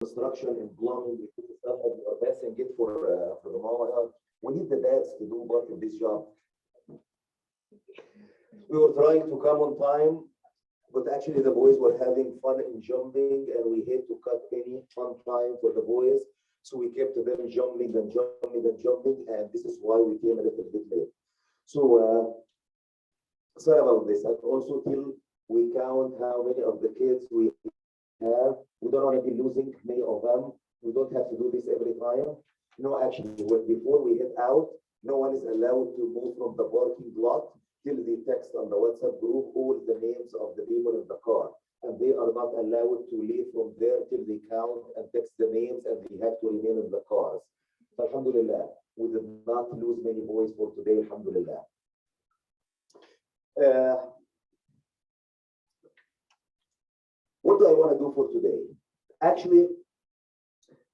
construction and plumbing, we do stuff and we are passing it for the mama. We need the dads to do part of this job. We were trying to come on time, but actually the boys were having fun in jumping, and we had to cut any fun time for the boys. So we kept them jumping and jumping and jumping, and this is why we came a little bit late. So sorry about this. And also till we count how many of the kids we have, we don't want to be losing many of them. We don't have to do this every time. No, actually, before we head out, no one is allowed to move from the parking lot till they text on the WhatsApp group all the names of the people in the car. And they are not allowed to leave from there till they count and text the names, and they have to remain in the cars. So, alhamdulillah, we did not lose many boys for today, alhamdulillah. What do I want to do for today? Actually,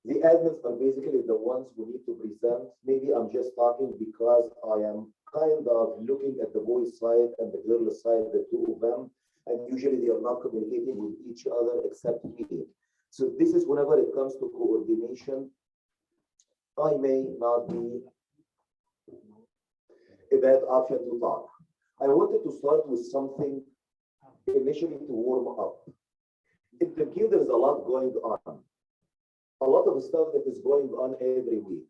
the admins are basically the ones who need to present. Maybe I'm just talking because I am kind of looking at the boys' side and the girls' side, the two of them, and usually they are not communicating with each other except me. So this is whenever it comes to coordination, I may not be a bad option to talk. I wanted to start with something initially to warm up. In Tamkeen, there's a lot going on. A lot of stuff that is going on every week.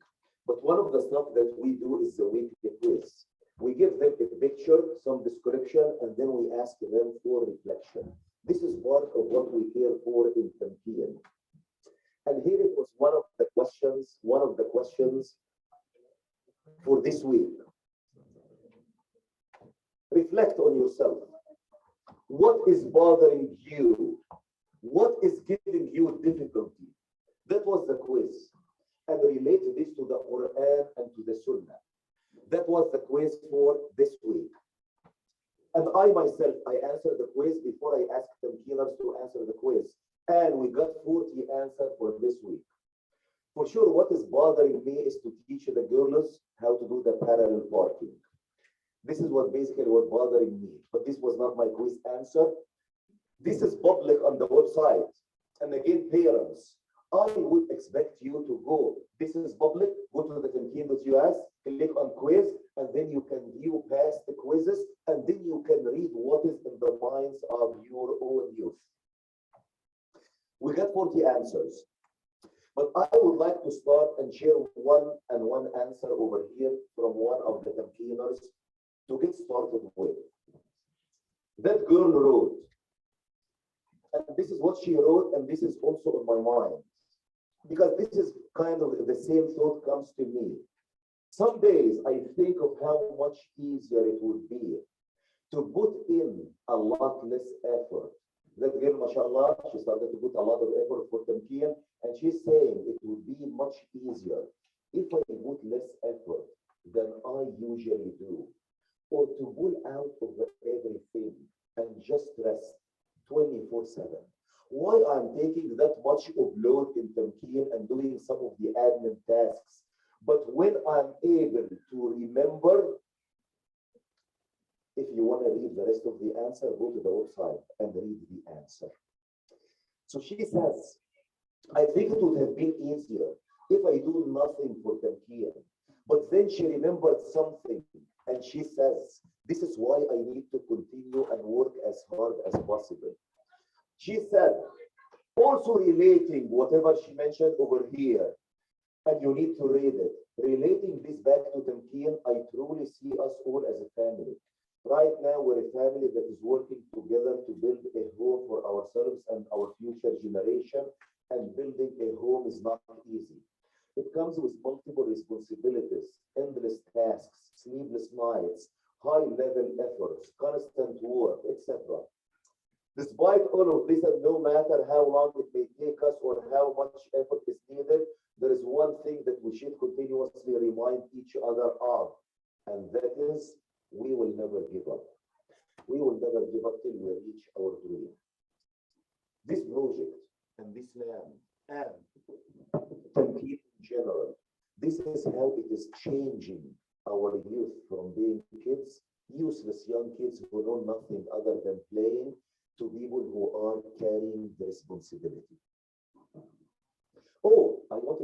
But one of the stuff that we do is the weekly quiz. We give them a picture, some description, and then we ask them for reflection. This is part of what we care for in Tamkeen. And here it was one of the questions for this week. Reflect on yourself. What is bothering you? What is giving you difficulty? That was the quiz. And relate this to the Quran and to the Sunnah. That was the quiz for this week. And I myself, I answered the quiz before I asked Tamkeeners to answer the quiz. And we got 40 answers for this week. For sure, what is bothering me is to teach the girls how to do the parallel parking. This is what basically was bothering me. But this was not my quiz answer. This is public on the website. And again, parents, I would expect you to go. This is public. Go to the Tamkeen.us, click on quiz, and then you can view past the quizzes, and then you can read what is in the minds of your own youth. We got 40 answers. But I would like to start and share one answer over here from one of the Tamkeeners to get started with. That girl wrote, and this is what she wrote, and this is also on my mind, because this is kind of the same thought comes to me. Some days I think of how much easier it would be to put in a lot less effort. That girl, mashallah, she started to put a lot of effort for Tamkeen, and she's saying it would be much easier if I put less effort than I usually do, or to pull out of everything and just rest 24/7. Why I'm taking that much of load in Tamkeen and doing some of the admin tasks, but when I'm able to remember, if you want to read the rest of the answer, go to the website and read the answer. So she says, I think it would have been easier if I do nothing for Tamkeen. But then she remembered something, and she says, this is why I need to continue and work as hard as possible. She said, also relating whatever she mentioned over here, and you need to read it, relating this back to Tamkeen, I truly see us all as a family. Right now, we're a family that is working together to build a home for ourselves and our future generation, and building a home is not easy. It comes with multiple responsibilities, endless tasks, sleepless nights, high-level efforts, constant work, etc. Despite all of this, and no matter how long it may take us or how much effort is needed, there is one thing that we should continuously remind each other of, and that is, we will never give up. We will never give up till we reach our dream. This project and this land and Tamkeen in general, this is how it is changing our youth from being kids, useless young kids who know nothing other than playing, to people who are carrying the responsibility.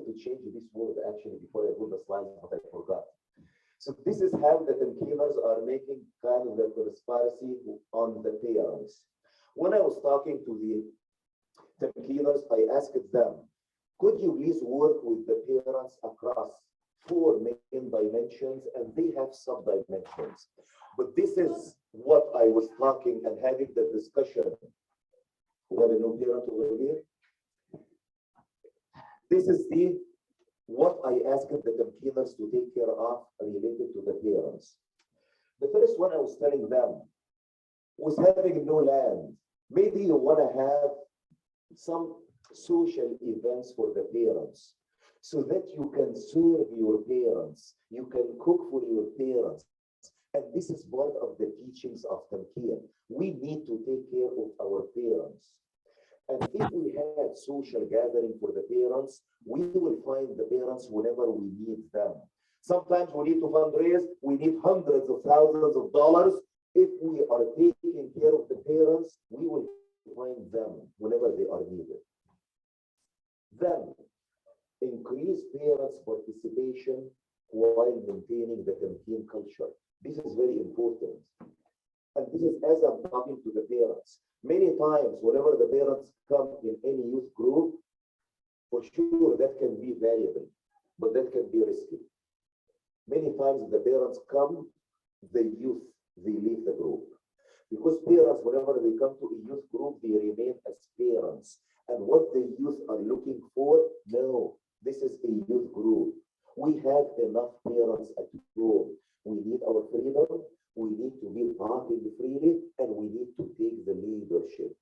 to change this word actually before I put the slides, but I forgot. So this is how the Tamkeeners are making kind of the conspiracy on the parents. When I was talking to the Tamkeeners, I asked them, could you please work with the parents across 4 main dimensions, and they have sub-dimensions. But this is what I was talking and having the discussion. We have a new parent over here. This is what I asked the Tamkeeners to take care of related to the parents. The first one I was telling them was having no land. Maybe you want to have some social events for the parents so that you can serve your parents, you can cook for your parents. And this is part of the teachings of Tamkeen. We need to take care of our parents. And if we have social gathering for the parents, we will find the parents whenever we need them. Sometimes we need to fundraise, we need hundreds of thousands of dollars. If we are taking care of the parents, we will find them whenever they are needed. Then, increase parents' participation while maintaining the Tamkeen culture. This is very important. And this is as I'm talking to the parents. Many times, whenever the parents come in any youth group, for sure that can be valuable, but that can be risky. Many times the parents come, the youth, they leave the group. Because parents, whenever they come to a youth group, they remain as parents. And what the youth are looking for, no, this is a youth group. We have enough parents at home. We need our freedom, we need to be talking freely, and we need to take the leadership.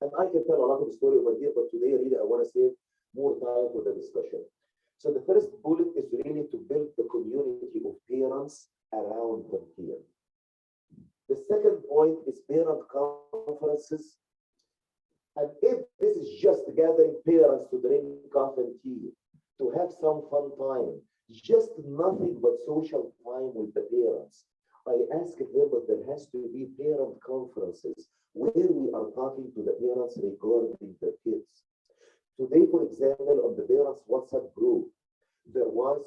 And I can tell a lot of story over here, but today really I want to save more time for the discussion. So the first bullet is really to build the community of parents around them here. The second point is parent conferences. And if this is just gathering parents to drink coffee and tea, to have some fun time, just nothing but social time with the parents, I asked them, but there has to be parent conferences where we are talking to the parents regarding their kids. Today, for example, on the parents WhatsApp group, there was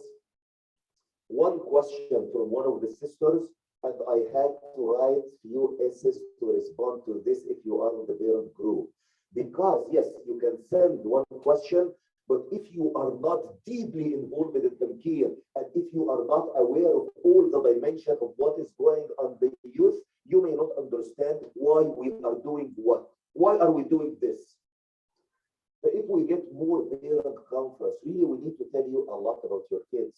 one question from one of the sisters, and I had to write few essays to respond to this if you are in the parent group. Because yes, you can send one question, but if you are not deeply involved in Tamkeen, and if you are not aware of all the dimension of what is going on the youth, you may not understand why we are doing what. Why are we doing this? But if we get more parent conference, really we need to tell you a lot about your kids.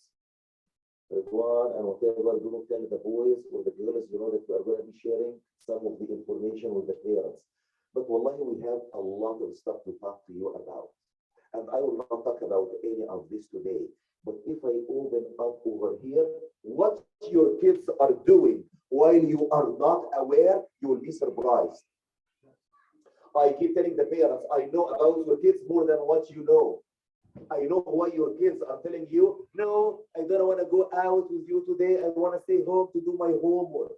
Ridwan and whatever, do not tell the boys or the girls, you know, that we are going to be sharing some of the information with the parents. But wallahi, we have a lot of stuff to talk to you about. And I will not talk about any of this today. But if I open up over here, what your kids are doing while you are not aware, you will be surprised. I keep telling the parents, I know about your kids more than what you know. I know why your kids are telling you, no, I don't want to go out with you today. I want to stay home to do my homework.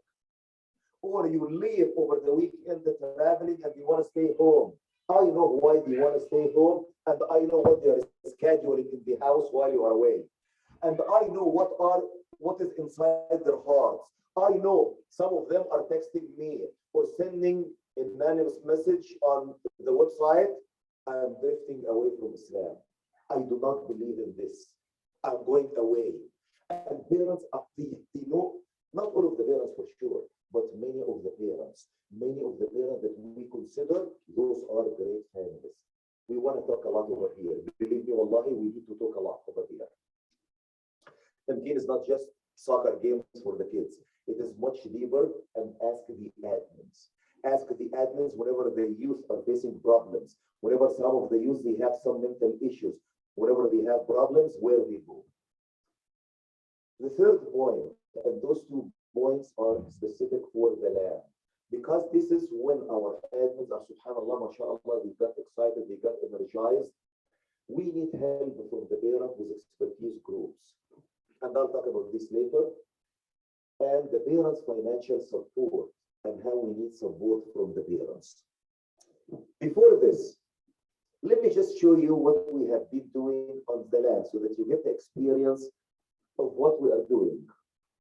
Or you leave over the weekend traveling and you want to stay home. I know why they want to stay home, and I know what they're scheduling in the house while you are away. And I know what is inside their hearts. I know some of them are texting me or sending an anonymous message on the website. I am drifting away from Islam. I do not believe in this. I'm going away. And parents, they know, not all of the parents for sure, but many of the parents that we consider, those are great families. We want to talk a lot over here. Believe me, wallahi, we need to talk a lot over here. Tamkeen is not just soccer games for the kids. It is much deeper, and ask the admins. Ask the admins whenever the youth are facing problems, whenever some of the youth, they have some mental issues, whenever they have problems, where we go. The third point, and those 2 points are specific for the land. Because this is when our admins are, subhanAllah, mashallah, they got excited, they got energized. We need help from the parent with expertise groups. And I'll talk about this later. And the parents' financial support and how we need support from the parents. Before this, let me just show you what we have been doing on the land. land so that you get the experience of what we are doing.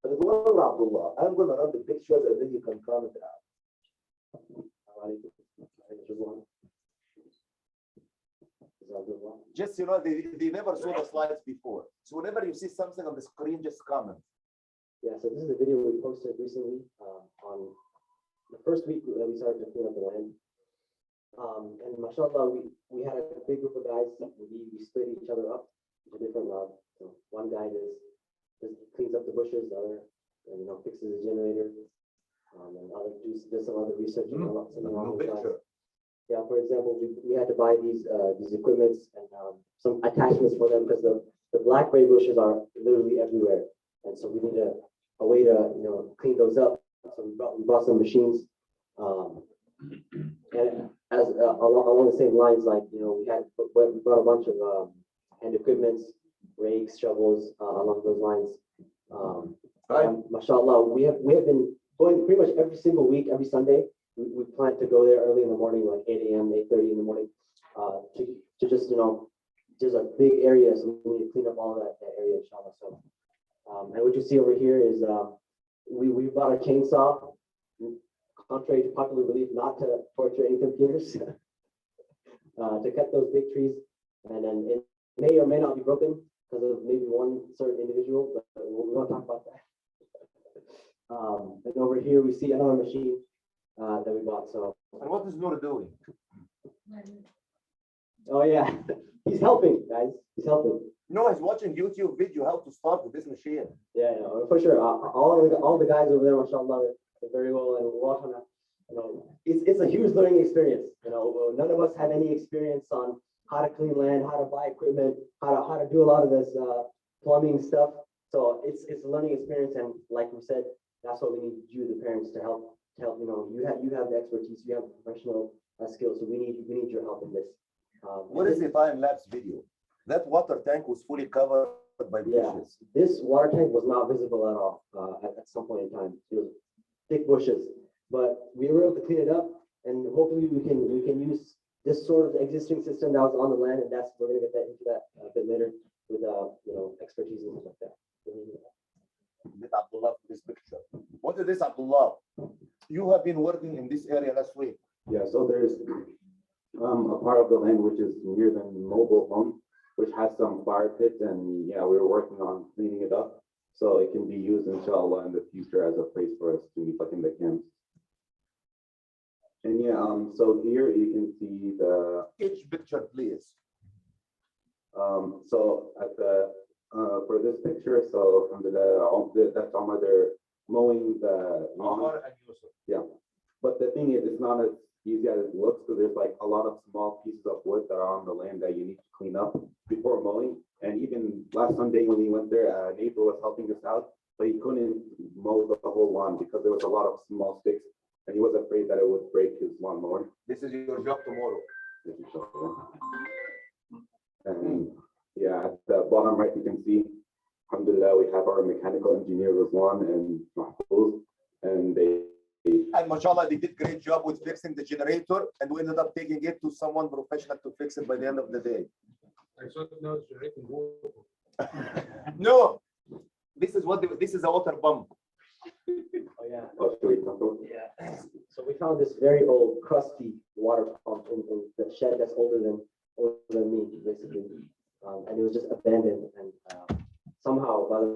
Ridwan Abdullah, I'm going to run the pictures and then you can comment out. Just, they never saw the slides before. So whenever you see something on the screen, just comment. Yeah, so this is a video we posted recently on the first week that we started to clean up the land. And mashallah, we had a big group of guys. We split each other up into different so one guy just cleans up the bushes, the other fixes the generator, and other does some other research. Yeah, for example, we had to buy these equipments and some attachments for them because the blackberry bushes are literally everywhere, and so we need a way to clean those up. So we brought some machines, and as along the same lines, like we brought a bunch of hand equipments, rakes, shovels, along those lines. Mashallah, we have been going pretty much every single week, every Sunday. We plan to go there early in the morning, like 8 a.m., 8:30 in the morning, to just there's a big area, so we need to clean up all of that area, inshallah. So, and what you see over here is we bought a chainsaw, contrary to popular belief, not to torture any computers, to cut those big trees, and then it may or may not be broken because of maybe one certain individual, but we won't talk about that. And over here we see another machine that we bought. So, and what is Noor doing? Oh yeah, he's helping, guys. He's helping. No, he's watching YouTube video how to start with this machine. Yeah, for sure. All the guys over there, mashallah, they're very well, and we're all trying to, it's a huge learning experience. None of us had any experience on how to clean land, how to buy equipment, how to do a lot of this plumbing stuff. So it's a learning experience, and like we said, that's what we need you, the parents, to help. You have the expertise, you have the professional skills, so we need your help in this. What is the time lapse video? That water tank was fully covered by bushes. This water tank was not visible at all at some point in time. It was thick bushes, but we were able to clean it up, and hopefully we can use this sort of existing system that was on the land, and we're gonna get into that a bit later with expertise and stuff like that. Abdullah, this picture. What is this, Abdullah? You have been working in this area last week. Yeah, so there's a part of the land which is near the mobile home, which has some fire pits, and yeah, we were working on cleaning it up so it can be used, inshallah, in the future as a place for us to meet, like in the camps. And yeah, so here you can see each picture, please. So at the for this picture, so from that's Omar, they're mowing the lawn. Omar and Yusuf. Yeah, but the thing is, it's not as easy as it looks. So there's like a lot of small pieces of wood that are on the land that you need to clean up before mowing. And even last Sunday when we went there, a neighbor was helping us out, but he couldn't mow the whole lawn because there was a lot of small sticks, and he was afraid that it would break his lawnmower. This is your job tomorrow. And yeah, at the bottom right, you can see, alhamdulillah, we have our mechanical engineer, Rizwan and Mahfouz, and and mashallah, they did great job with fixing the generator, and we ended up taking it to someone professional to fix it by the end of the day. I thought now it's generating water. No, this is a water pump. Oh yeah. oh, Yeah. So we found this very old, crusty water pump in the shed that's older than me, basically. And it was just abandoned, and somehow, by the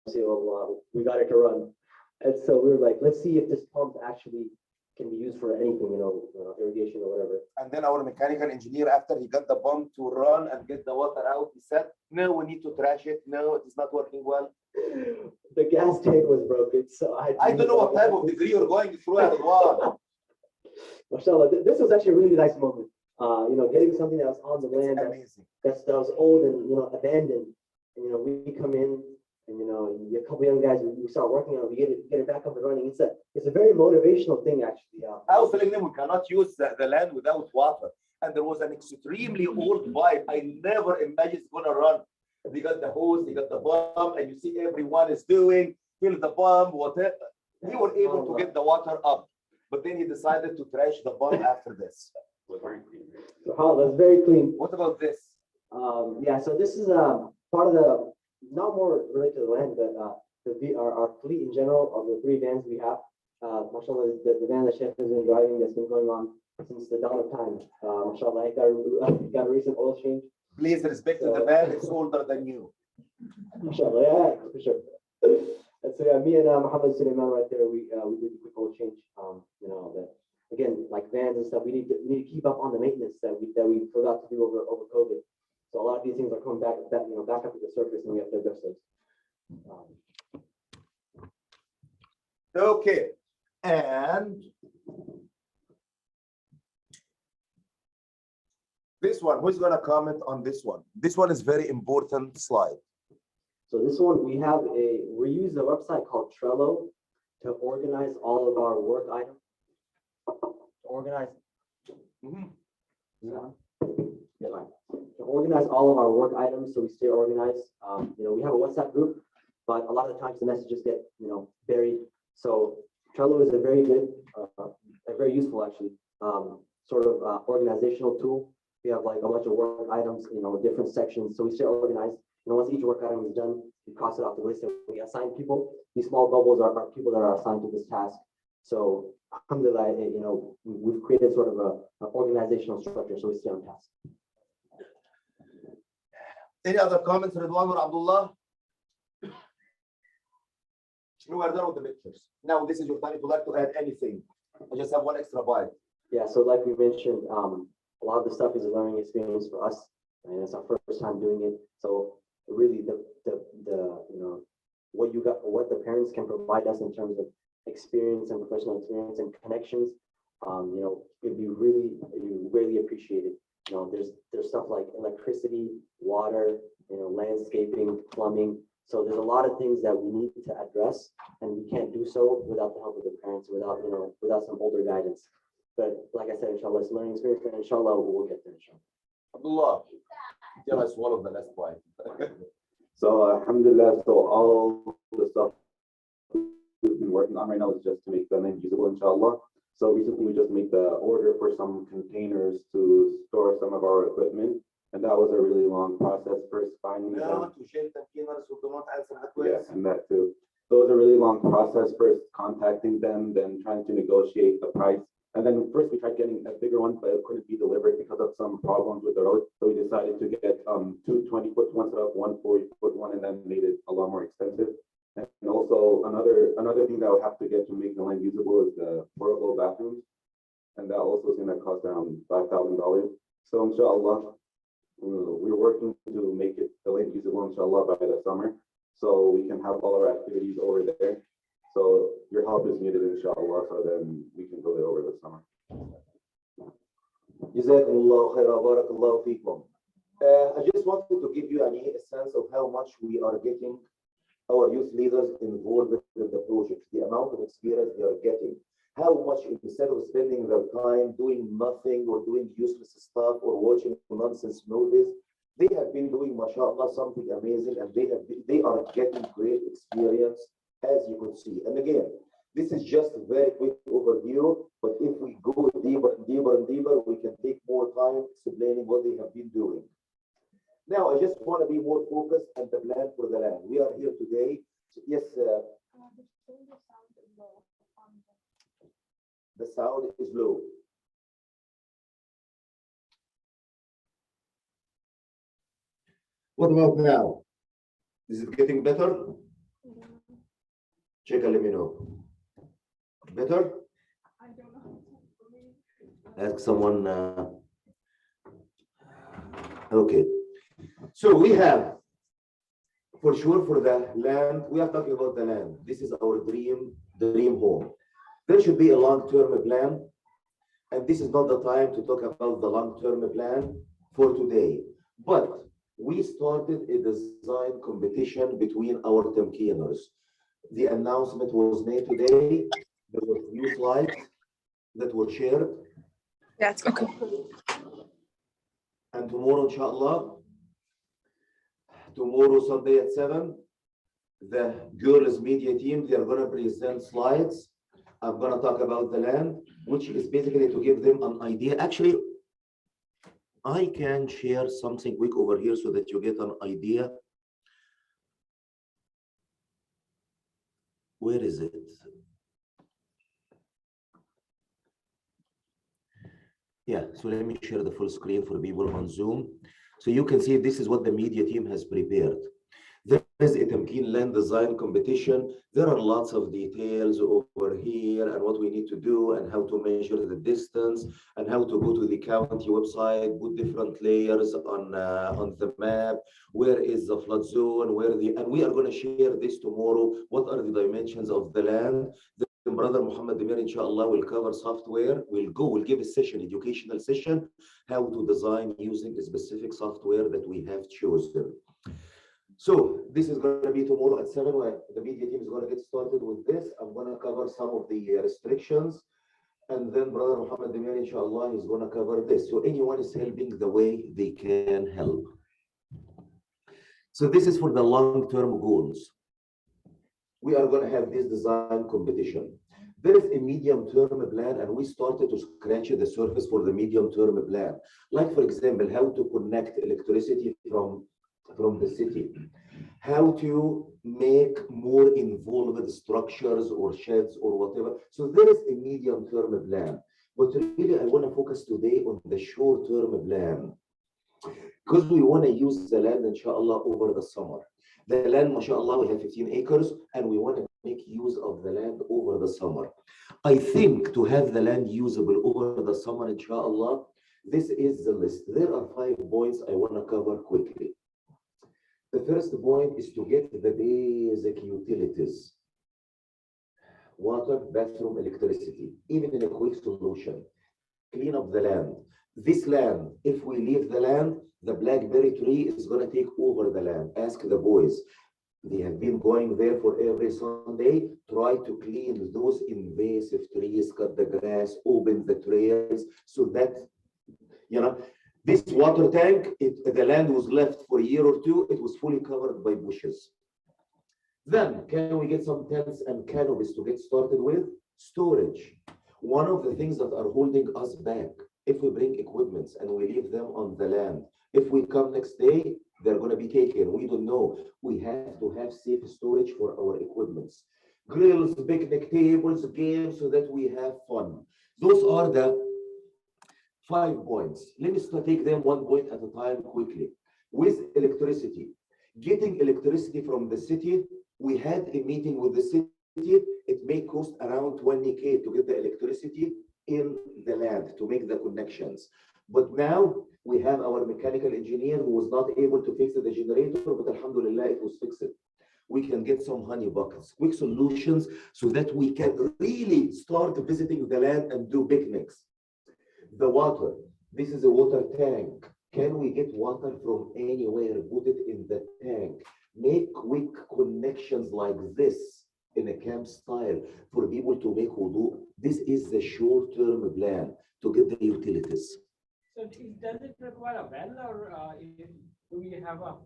mercy of Allah, we got it to run. And so we were like, let's see if this pump actually can be used for anything, irrigation or whatever. And then our mechanical engineer, after he got the pump to run and get the water out, he said, no, we need to trash it. No, it is not working well. The gas tank was broken, so I don't know what type of degree you're going through as well. Mashallah, this was actually a really nice moment. Getting something that was on the land that was old and abandoned, and we come in, and a couple young guys, we start working on it, we get it back up and running. It's a very motivational thing, actually. I was telling them we cannot use the land without water, and there was an extremely old pipe. I never imagined it's gonna run. They got the hose, they got the pump, and you see everyone is doing fill the pump, whatever. We were able to get the water up, but then he decided to trash the pump after this. Oh, that's very clean. What about this? Yeah, so this is part of the, not more related to the land, but our fleet in general of the 3 vans we have. Mashallah, the van that Sheikh has been driving that's been going on since the dawn of time. Mashallah, I got a recent oil change. Please respect the van, it's older than you. Mashallah, yeah, for sure. And so yeah, me and Muhammad Suleiman right there, we did a quick oil change. You know, that again, like vans and stuff, we need to keep up on the maintenance that we forgot to do over COVID. So a lot of these things are coming back up to the surface, and we have to address those. Okay, and this one, who's gonna comment on this one? This one is very important slide. So this one, we use a website called Trello to organize all of our work items. To organize all of our work items so we stay organized. You know, we have a WhatsApp group, but a lot of the times the messages get, buried. So Trello is a very good, a very useful actually, sort of organizational tool. We have like a bunch of work items, different sections. So we stay organized. Once each work item is done, we cross it off the list and we assign people. These small bubbles are people that are assigned to this task. So alhamdulillah, we've created sort of an organizational structure so we stay on task. Any other comments, Ridwan or Abdullah? We are done with the pictures. Now this is your time if you'd like to add anything. I just have one extra bite. Yeah, so like we mentioned, a lot of the stuff is a learning experience for us, and it's our first time doing it. So really, what the parents can provide us in terms of experience and professional experience and connections, it'd be really appreciated. There's stuff like electricity, water, landscaping, plumbing. So there's a lot of things that we need to address, and we can't do so without the help of the parents, without some older guidance. But like I said, inshallah, it's a learning experience, and inshallah, we'll get there, inshallah. Abdullah, tell us one of the last point. So alhamdulillah, so all the stuff we've been working on right now is just to make the land usable, inshallah. So recently we just made the order for some containers to store some of our equipment. And that was a really long process, first finding them. Yeah, and that too. So it was a really long process, first contacting them, then trying to negotiate the price. And then first we tried getting a bigger one, but it couldn't be delivered because of some problems with the road. So we decided to get 2 20-foot ones instead of 1 40-foot one, and then made it a lot more expensive. And also another thing that I would have to get to make the land usable is the portable bathrooms. And that also is going to cost around $5,000. So inshallah, we're working to make it the land usable, inshallah, by the summer. So we can have all our activities over there. So your help is needed, inshallah, so then we can go there over the summer. Jazakumullah khair, barakallahu feekum. I just wanted to give you a sense of how much we are getting our youth leaders involved with the project, the amount of experience they are getting, how much instead of spending their time doing nothing or doing useless stuff or watching nonsense movies, they have been doing, mashallah, something amazing, and they are getting great experience, as you could see. And again, this is just a very quick overview, but if we go deeper and deeper and deeper, we can take more time explaining what they have been doing. Now, I just want to be more focused on the plan for the land. We are here today. Yes, the sound is low. What about now? Is it getting better? Check and let me know. Better? I don't know. Ask someone. Okay. So we have, for sure, for the land, we are talking about the land. This is our dream home. There should be a long-term plan, and this is not the time to talk about the long-term plan for today. But we started a design competition between our Tamkeeners. The announcement was made today. There were a few slides that were shared. That's okay. And tomorrow, inshallah, tomorrow, Sunday at 7, the girls media team, they are going to present slides. I'm going to talk about the land, which is basically to give them an idea. Actually, I can share something quick over here so that you get an idea Where is it? Yeah, so let me share the full screen for people on Zoom. So you can see this is what the media team has prepared. There is a Tamkeen land design competition. There are lots of details over here and what we need to do and how to measure the distance and how to go to the county website, put different layers on the map. Where is the flood zone? And we are going to share this tomorrow. What are the dimensions of the land? Then Brother Muhammad Demir, inshallah, will cover software. We'll give a session, educational session, how to design using a specific software that we have chosen. So this is going to be tomorrow at 7 where the media team is going to get started with this. I'm going to cover some of the restrictions. And then Brother Muhammad Demir, inshallah, is going to cover this. So anyone is helping the way they can help. So this is for the long-term goals. We are going to have this design competition. There is a medium-term plan, and we started to scratch the surface for the medium-term plan. Like, for example, how to connect electricity from the city, how to make more involved structures or sheds or whatever. So there is a medium-term plan. But really, I want to focus today on the short-term plan because we want to use the land, inshallah, over the summer. The land, mashallah, we have 15 acres, and we want to make use of the land over the summer. I think to have the land usable over the summer, inshallah, this is the list. There are 5 points I want to cover quickly. The first point is to get the basic utilities. Water, bathroom, electricity, even in a quick solution. Clean up the land. This land, if we leave the land, the blackberry tree is going to take over the land. Ask the boys. They have been going there for every Sunday. Try to clean those invasive trees, cut the grass, open the trails, so that, you know, this water tank, the land was left for a year or two, it was fully covered by bushes. Then, can we get some tents and canopies to get started with? Storage. One of the things that are holding us back, if we bring equipments and we leave them on the land, if we come next day, they're going to be taken. We don't know. We have to have safe storage for our equipments. Grills, picnic tables, games, so that we have fun. Those are the 5 points. Let me take them 1 point at a time quickly. With electricity, getting electricity from the city, we had a meeting with the city. It may cost around 20K to get the electricity in the land to make the connections. But now we have our mechanical engineer who was not able to fix the generator, but alhamdulillah, it was fixed. We can get some honey buckets, quick solutions, so that we can really start visiting the land and do picnics. The water, this is a water tank. Can we get water from anywhere, put it in the tank, make quick connections like this in a camp style for people to make wudu? This is the short-term plan to get the utilities. So does it require a well, or do we have a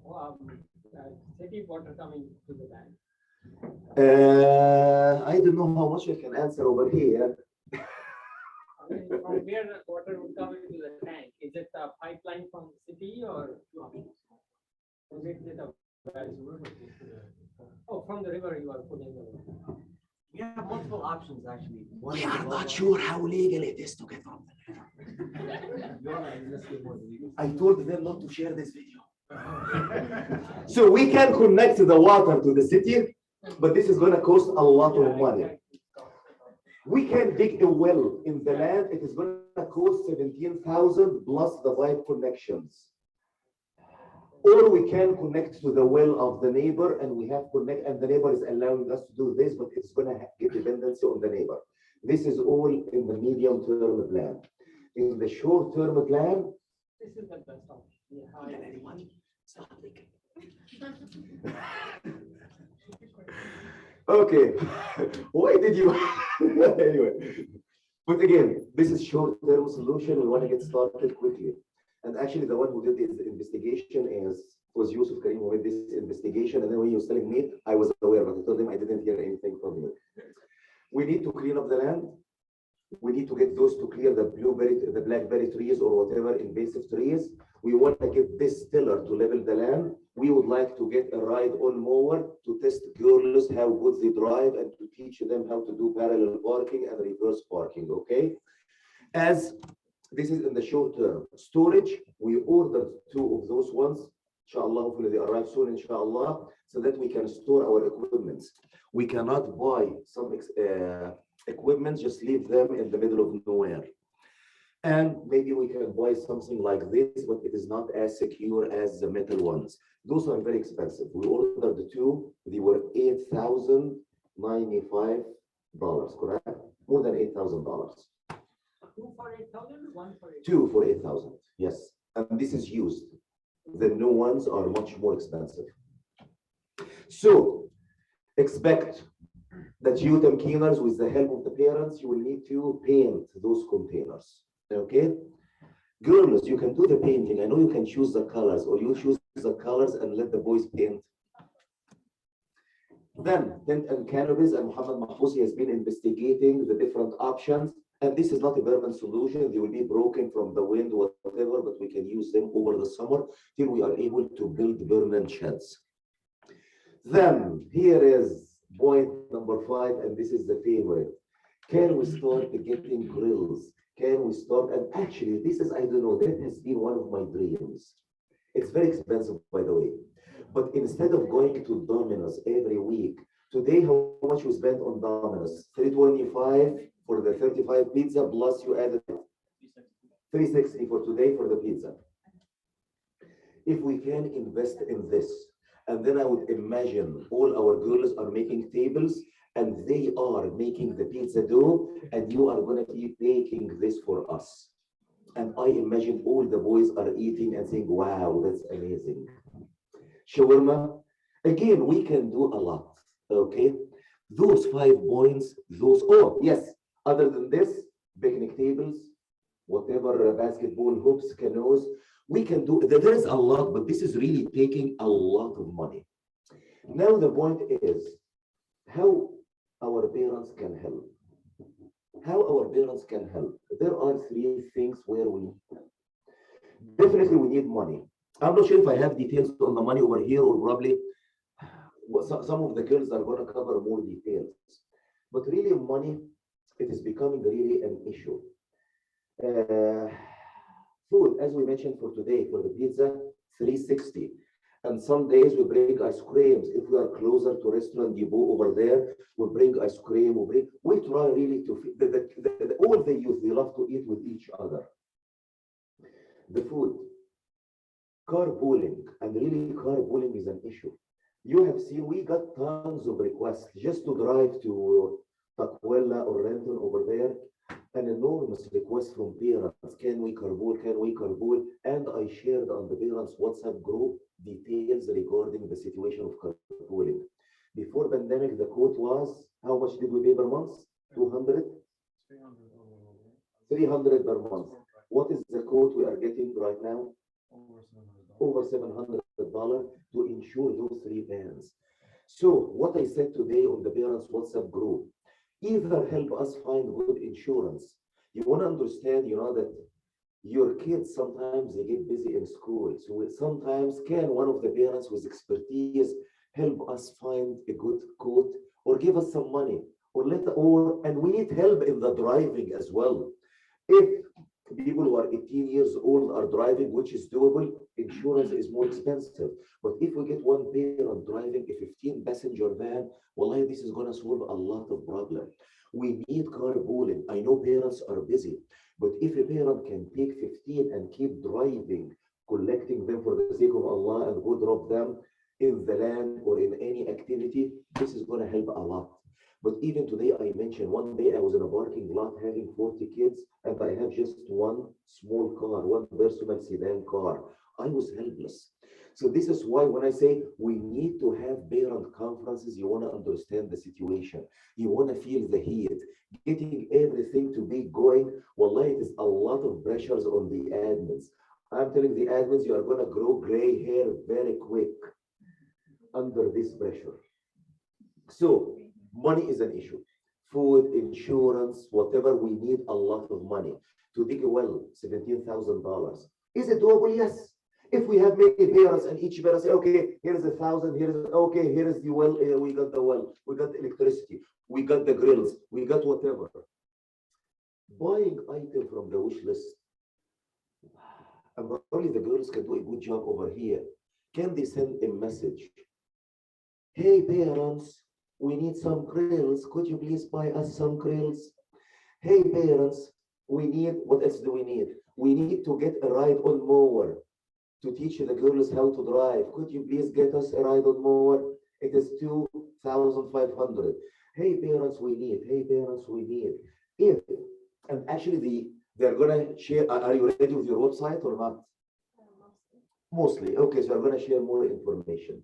city water coming to the bank? I don't know how much I can answer over here. I mean, from where the water would come into the tank? Is it a pipeline from the city, or is it a well? Oh, from the river you are putting the water. We have multiple options, actually. We are not sure how legal it is to get from the I told them not to share this video. So we can connect the water to the city, but this is going to cost a lot of money. We can dig a well in the land. It is going to cost 17,000 plus the pipe connections. Or we can connect to the well of the neighbor, and we have connect, and the neighbor is allowing us to do this, but it's going to get dependency on the neighbor. This is all in the medium-term plan. In the short-term plan, This is the best option. Okay, why did you? Anyway, but again, this is short-term solution. We want to get started quickly. And actually, the one who did this investigation was Yusuf Karim, who made this investigation. And then when he was telling me, I was aware, but I told him I didn't hear anything from you. We need to clean up the land. We need to get those to clear the blackberry trees or whatever invasive trees. We want to get this tiller to level the land. We would like to get a ride on mower to test girls how good they drive and to teach them how to do parallel parking and reverse parking, okay? As this is in the short term. Storage, we ordered 2 of those ones. Inshallah, hopefully they arrive soon, inshallah, so that we can store our equipment. We cannot buy some equipment, just leave them in the middle of nowhere. And maybe we can buy something like this, but it is not as secure as the metal ones. Those are very expensive. We ordered the 2, they were $8,095, correct? More than $8,000. 2 for 8,000, 1 for 8,000. 2 for 8,000, yes. And this is used. The new ones are much more expensive. So expect that you Tamkeeners, with the help of the parents, you will need to paint those containers. Okay? Girls, you can do the painting. I know you can choose the colors, or you choose the colors and let the boys paint. Then, tent and canopies, and Muhammad Mahfouzi has been investigating the different options. And this is not a permanent solution. They will be broken from the wind, whatever, but we can use them over the summer till we are able to build permanent sheds. Then, here is point number 5, and this is the favorite. Can we start getting grills? Can we start? And actually, this is, I don't know, that has been one of my dreams. It's very expensive, by the way. But instead of going to Domino's every week, today, how much we spent on Domino's? $325 for the 35 pizza, plus you added $360 for today for the pizza. If we can invest in this, and then I would imagine all our girls are making tables and they are making the pizza dough, and you are going to be baking this for us. And I imagine all the boys are eating and saying, wow, that's amazing. Shawarma, again, we can do a lot, okay? Those 5 points, those, oh, yes, other than this, picnic tables, whatever, basketball hoops, canoes, we can do, there is a lot, but this is really taking a lot of money. Now the point is how our parents can help. How our parents can help. There are 3 things where we definitely we need money. I'm not sure if I have details on the money over here, or probably some of the girls are going to cover more details. But really money, it is becoming really an issue. Food, as we mentioned for today, for the pizza, $360. And some days we bring ice creams. If we are closer to restaurant depot over there, we bring ice cream. We try really to feed all the youth. They love to eat with each other. The food, carpooling, and really carpooling is an issue. You have seen we got tons of requests just to drive to Takwella or Renton over there. An enormous request from parents. Can we carpool? Can we carpool? And I shared on the parents WhatsApp group details regarding the situation of carpooling. Before pandemic, the quote was, how much did we pay per month? 200? 300 per month. What is the quote we are getting right now? Over $700 to insure those 3 vans. So what I said today on the parents WhatsApp group, either help us find good insurance. You want to understand, you know, that your kids sometimes they get busy in school. So sometimes can one of the parents with expertise help us find a good quote, or give us some money, and we need help in the driving as well. If people who are 18 years old are driving, which is doable, insurance is more expensive. But if we get one parent driving a 15-passenger van, well, this is going to solve a lot of problems. We need carpooling. I know parents are busy, but if a parent can take 15 and keep driving, collecting them for the sake of Allah, and go drop them in the land or in any activity, this is going to help a lot. But even today, I mentioned one day I was in a parking lot having 40 kids, and I have just one small car, one personal sedan car. I was helpless. So this is why when I say we need to have parent conferences, you want to understand the situation. You want to feel the heat, getting everything to be going. Wallahi, it is a lot of pressures on the admins. I'm telling the admins, you are going to grow gray hair very quick under this pressure. So money is an issue. Food, insurance, whatever, we need a lot of money. To dig a well, $17,000. Is it doable? Yes. If we have many parents and each parent say, okay, here is 1,000, here is, okay, here is the well, we got the well, we got the electricity, we got the grills, we got whatever. Buying item from the wish list, and probably the girls can do a good job over here. Can they send a message? Hey parents, we need some grills. Could you please buy us some grills? Hey parents, we need, what else do we need? We need to get a ride on mower to teach the girls how to drive. Could you please get us a ride on mower? It is 2,500. Hey parents, we need. Hey parents, we need. If, and actually they're gonna share, are you ready with your website or not? Mostly. Okay, so I'm gonna share more information.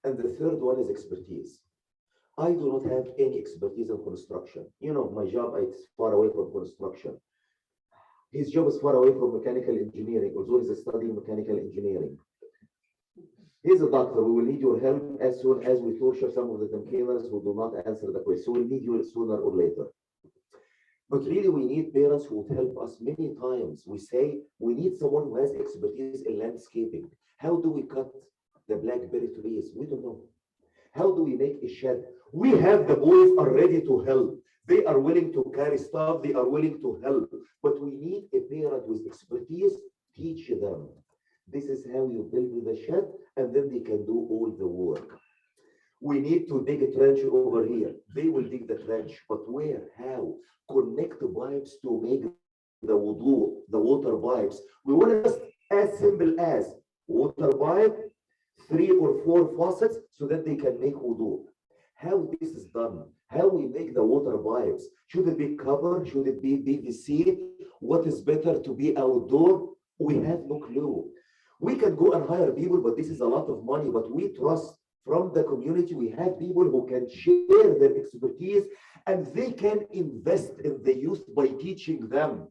And the third one is expertise. I do not have any expertise in construction. You know, my job is far away from construction. His job is far away from mechanical engineering, although he's studying mechanical engineering. He's a doctor. We will need your help as soon as we torture some of the Tamkeeners who do not answer the question. So we'll need you sooner or later. But really, we need parents who would help us many times. We say we need someone who has expertise in landscaping. How do we cut the blackberry trees? We don't know. How do we make a shed? We have the boys are ready to help. They are willing to carry stuff. They are willing to help. But we need a parent with expertise. Teach them. This is how you build the shed, and then they can do all the work. We need to dig a trench over here. They will dig the trench, but where? How? Connect the pipes to make the wudu, the water pipes. We want to just as simple as water pipe, 3 or 4 faucets, so that they can make wudu. How this is done? How we make the water pipes? Should it be covered? Should it be PVC? What is better to be outdoor? We have no clue. We can go and hire people, but this is a lot of money. But we trust from the community, we have people who can share their expertise, and they can invest in the youth by teaching them.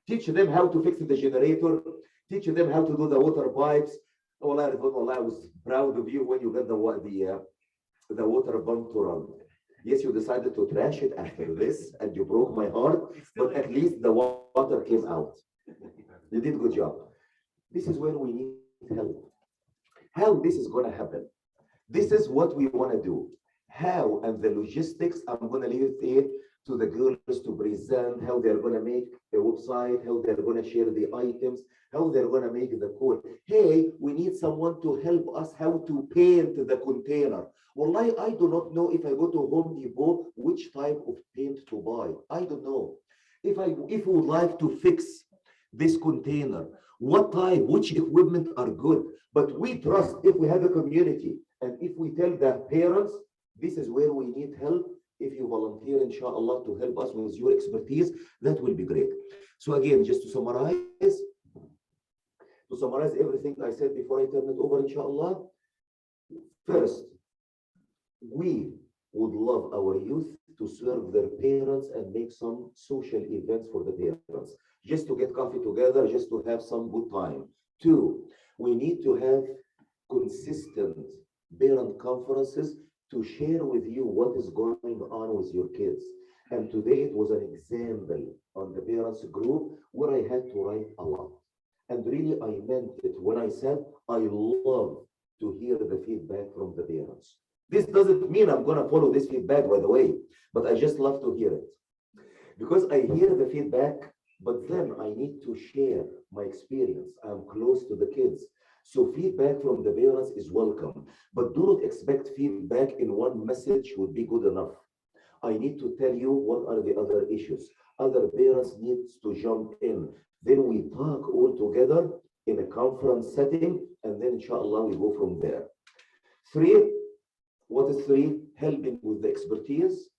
Teach them how to fix the generator, teach them how to do the water pipes. Oh, I was proud of you when you got the water pump to run. Yes, you decided to trash it after this, and you broke my heart, but at least the water came out. You did a good job. This is where we need help. How this is going to happen? This is what we want to do. How and the logistics, I'm going to leave it to the girls to present, how they're going to make a website, how they're going to share the items, how they're going to make the code. Hey, we need someone to help us how to paint the container. Well, I do not know if I go to Home Depot, which type of paint to buy. I don't know. If we would like to fix this container, what type, which equipment are good. But we trust if we have a community and if we tell the parents, this is where we need help. If you volunteer, inshallah, to help us with your expertise, that will be great. So again, just to summarize everything I said before I turn it over, inshallah. First, we would love our youth to serve their parents and make some social events for the parents, just to get coffee together, just to have some good time. 2, we need to have consistent parent conferences to share with you what is going on with your kids. And today it was an example on the parents group where I had to write a lot. And really I meant it when I said I love to hear the feedback from the parents. This doesn't mean I'm going to follow this feedback, by the way, but I just love to hear it. Because I hear the feedback, but then I need to share my experience. I'm close to the kids. So feedback from the parents is welcome, but do not expect feedback in one message would be good enough. I need to tell you what are the other issues. Other parents need to jump in. Then we talk all together in a conference setting, and then inshallah we go from there. 3, what is 3? Helping with the expertise.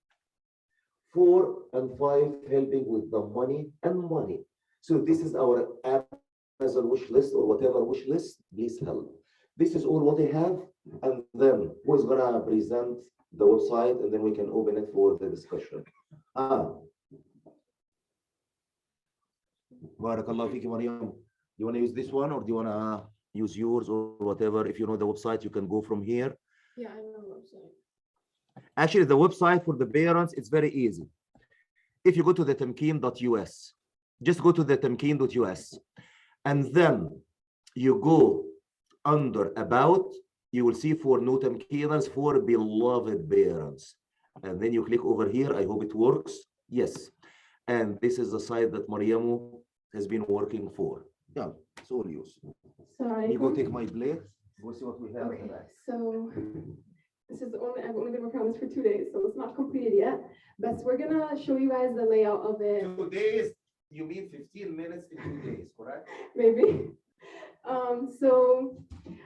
4 and 5, helping with the money and money. So this is our Amazon wish list or whatever wish list, please help. This is all what I have, and then who is gonna present the website, and then we can open it for the discussion. Barakallah fiki, Mariam. You wanna use this one or do you wanna use yours or whatever? If you know the website, you can go from here. Yeah, I know the website. Actually, the website for the parents, it's very easy. If you go to the tamkeen.us, just go to the tamkeen.us, and then you go under about, you will see for new Tamkeeners, for beloved parents. And then you click over here. I hope it works. Yes. And this is the site that Mariamu has been working for. Yeah, it's all yours. Sorry. You go take my plate. We'll see what we have in the back. So this is I've only been working on this for 2 days, so it's not completed yet. But we're gonna show you guys the layout of it. 2 days, you mean 15 minutes in 2 days, correct? Maybe. So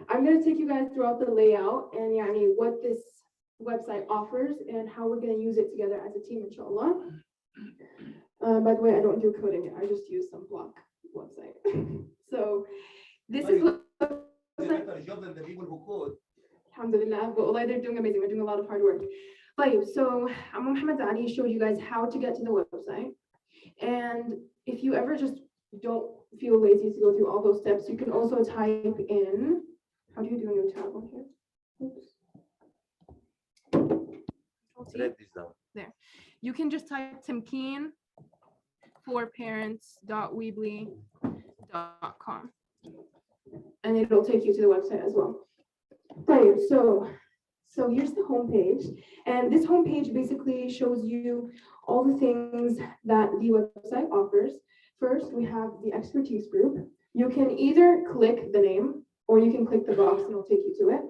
I'm gonna take you guys throughout the layout and what this website offers and how we're gonna use it together as a team, inshallah. By the way, I don't do coding, I just use some block website. So this is what better job than the people who code. Alhamdulillah, but Allah, they're doing amazing. We're doing a lot of hard work. But so Abu Muhammad Ali showed you guys how to get to the website. And if you ever just don't feel lazy to go through all those steps, you can also type in, how do you do a new tab on here? Oops. Write this down. There. You can just type Tamkeen for parents.weebly.com. And it'll take you to the website as well. Right, so here's the homepage, and this homepage basically shows you all the things that the website offers. First, we have the expertise group. You can either click the name or you can click the box and it'll take you to it.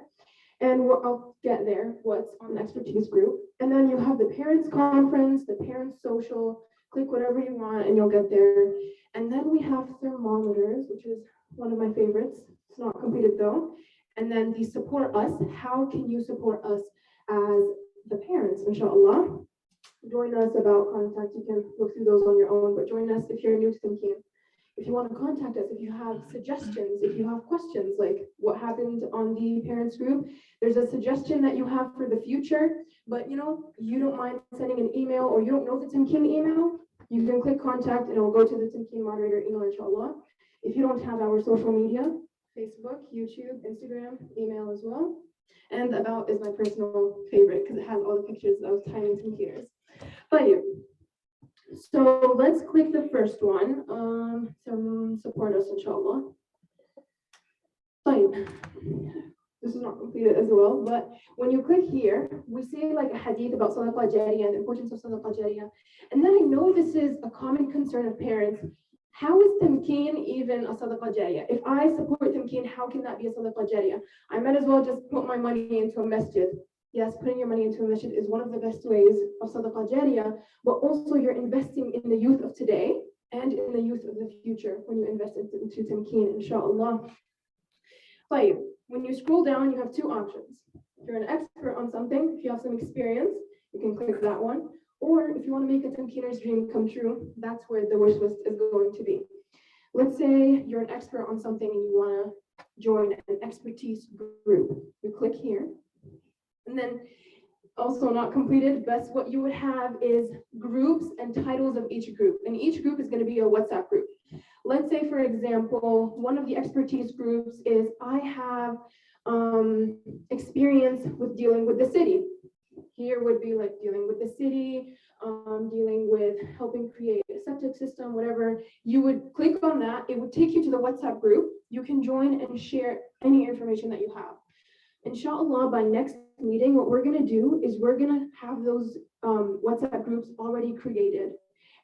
And I'll get there, what's on the expertise group. And then you have the parents conference, the parents social, click whatever you want and you'll get there. And then we have thermometers, which is one of my favorites. It's not completed though. And then the support us. How can you support us as the parents, inshallah? Join us about contact. You can look through those on your own, but join us if you're new to Tamkeen. If you want to contact us, if you have suggestions, if you have questions, like what happened on the parents group, there's a suggestion that you have for the future, but you don't mind sending an email or you don't know the Tamkeen email, you can click contact and it will go to the Tamkeen moderator email, inshallah. If you don't have our social media, Facebook, YouTube, Instagram, email as well. And about is my personal favorite because it has all the pictures of tiny Tamkeeners. But so let's click the first one. Support us, inshallah. Fine. This is not completed as well, but when you click here, we see like a hadith about Sadaqah Jariyah and the importance of Sadaqah Jariyah. And then I know this is a common concern of parents. How is Tamkeen even a Sadaqah Jariyah? If I support Tamkeen, how can that be a Sadaqah Jariyah? I might as well just put my money into a masjid. Yes, putting your money into a masjid is one of the best ways of Sadaqah Jariyah, but also you're investing in the youth of today and in the youth of the future when you invest into Tamkeen, inshallah. But when you scroll down, you have two options. If you're an expert on something, if you have some experience, you can click that one. Or if you want to make a Tamkeener's dream come true, that's where the wish list is going to be. Let's say you're an expert on something and you want to join an expertise group. You click here. And then also not completed, but what you would have is groups and titles of each group. And each group is going to be a WhatsApp group. Let's say, for example, one of the expertise groups is I have experience with dealing with the city. Here would be like dealing with the city, dealing with helping create a septic system, whatever. You would click on that. It would take you to the WhatsApp group. You can join and share any information that you have. Inshallah, by next meeting, what we're going to do is we're going to have those WhatsApp groups already created.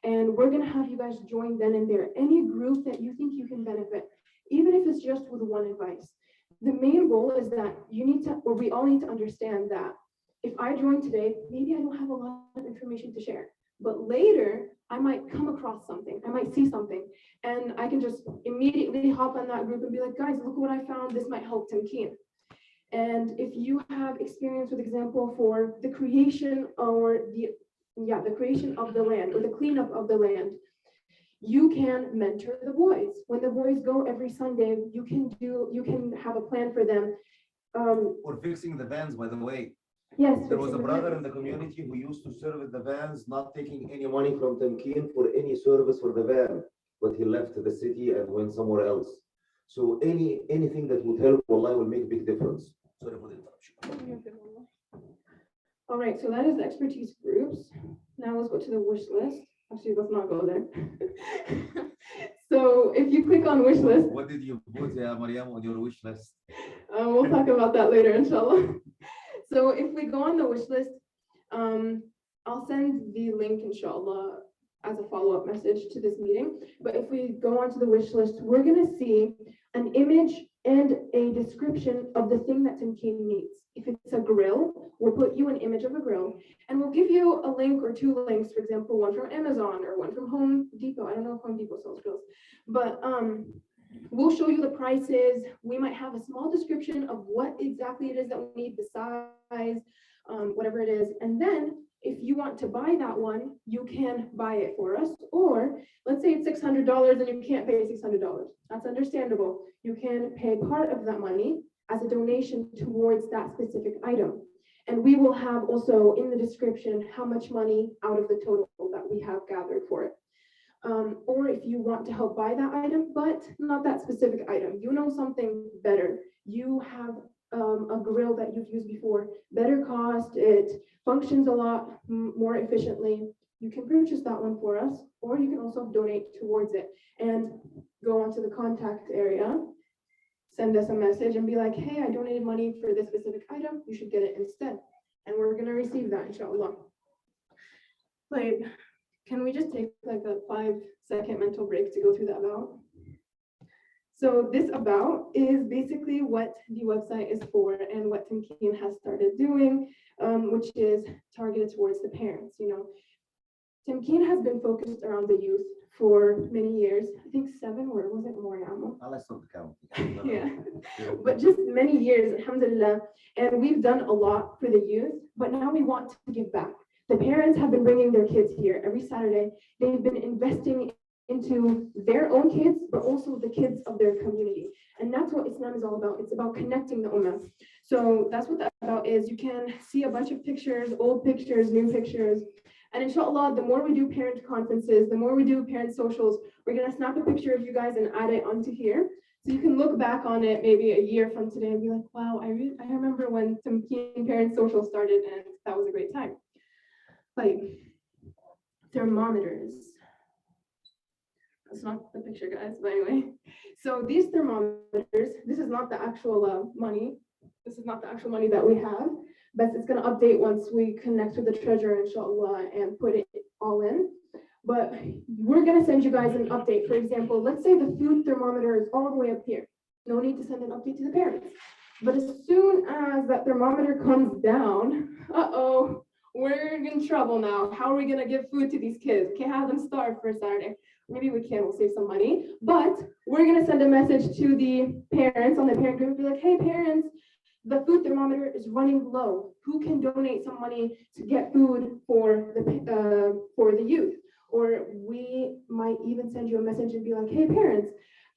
And we're going to have you guys join then and there. Any group that you think you can benefit, even if it's just with one advice. The main goal is that we all need to understand that if I join today, maybe I don't have a lot of information to share, but later I might come across something, I might see something, and I can just immediately hop on that group and be like, guys, look what I found, this might help Tamkeen. And if you have experience, with example, for the creation or the creation of the land or the cleanup of the land, you can mentor the boys. When the boys go every Sunday, you can have a plan for them. For fixing the vans, by the way. Yes. There was a brother in the community who used to serve the vans, not taking any money from Tamkeen for any service for the van, but he left the city and went somewhere else. So anything that would help, wallahi, will make a big difference. Sorry for the interruption. All right, so that is the expertise groups. Now let's go to the wish list. Actually, let's not go there. So So if you click on wish list, What did you put, Mariam, on your wish list? we'll talk about that later, inshallah. So if we go on the wish list, I'll send the link, inshallah, as a follow-up message to this meeting. But if we go onto the wish list, we're gonna see an image and a description of the thing that Tamkeen needs. If it's a grill, we'll put you an image of a grill, and we'll give you a link or two links, for example, one from Amazon or one from Home Depot. I don't know if Home Depot sells grills, but we'll show you the prices. We might have a small description of what exactly it is that we need, the size, whatever it is. And then if you want to buy that one, you can buy it for us. Or let's say it's $600 and you can't pay $600. That's understandable. You can pay part of that money as a donation towards that specific item. And we will have also in the description how much money out of the total that we have gathered for it. Or if you want to help buy that item, but not that specific item, you know something better. You have a grill that you've used before, better cost, it functions a lot more efficiently. You can purchase that one for us, or you can also donate towards it and go onto the contact area, send us a message and be like, hey, I donated money for this specific item, you should get it instead. And we're gonna receive that, inshallah. Like, can we just take like a 5-second mental break to go through that about? So this about is basically what the website is for and what Tamkeen has started doing, which is targeted towards the parents. You know, Tamkeen has been focused around the youth for many years. I think 7, or was it more now? Let's not count. Yeah, but just many years, alhamdulillah. And we've done a lot for the youth, but now we want to give back. The parents have been bringing their kids here every Saturday. They've been investing into their own kids, but also the kids of their community. And that's what Islam is all about. It's about connecting the ummah. So that's what that about is. You can see a bunch of pictures, old pictures, new pictures. And inshallah, the more we do parent conferences, the more we do parent socials, we're gonna snap a picture of you guys and add it onto here. So you can look back on it maybe a year from today and be like, wow, I remember when Tamkeen Parent Social started and that was a great time. Like thermometers. That's not the picture, guys, but anyway. So these thermometers, this is not the actual money. This is not the actual money that we have, but it's gonna update once we connect with the treasurer, inshallah, and put it all in. But we're gonna send you guys an update. For example, let's say the food thermometer is all the way up here. No need to send an update to the parents. But as soon as that thermometer comes down, uh-oh, we're in trouble now. How are we gonna give food to these kids? Can't have them starve for a Saturday. Maybe we can, we'll save some money, but we're gonna send a message to the parents on the parent group and be like, hey parents, the food thermometer is running low. Who can donate some money to get food for the youth? Or we might even send you a message and be like, hey parents,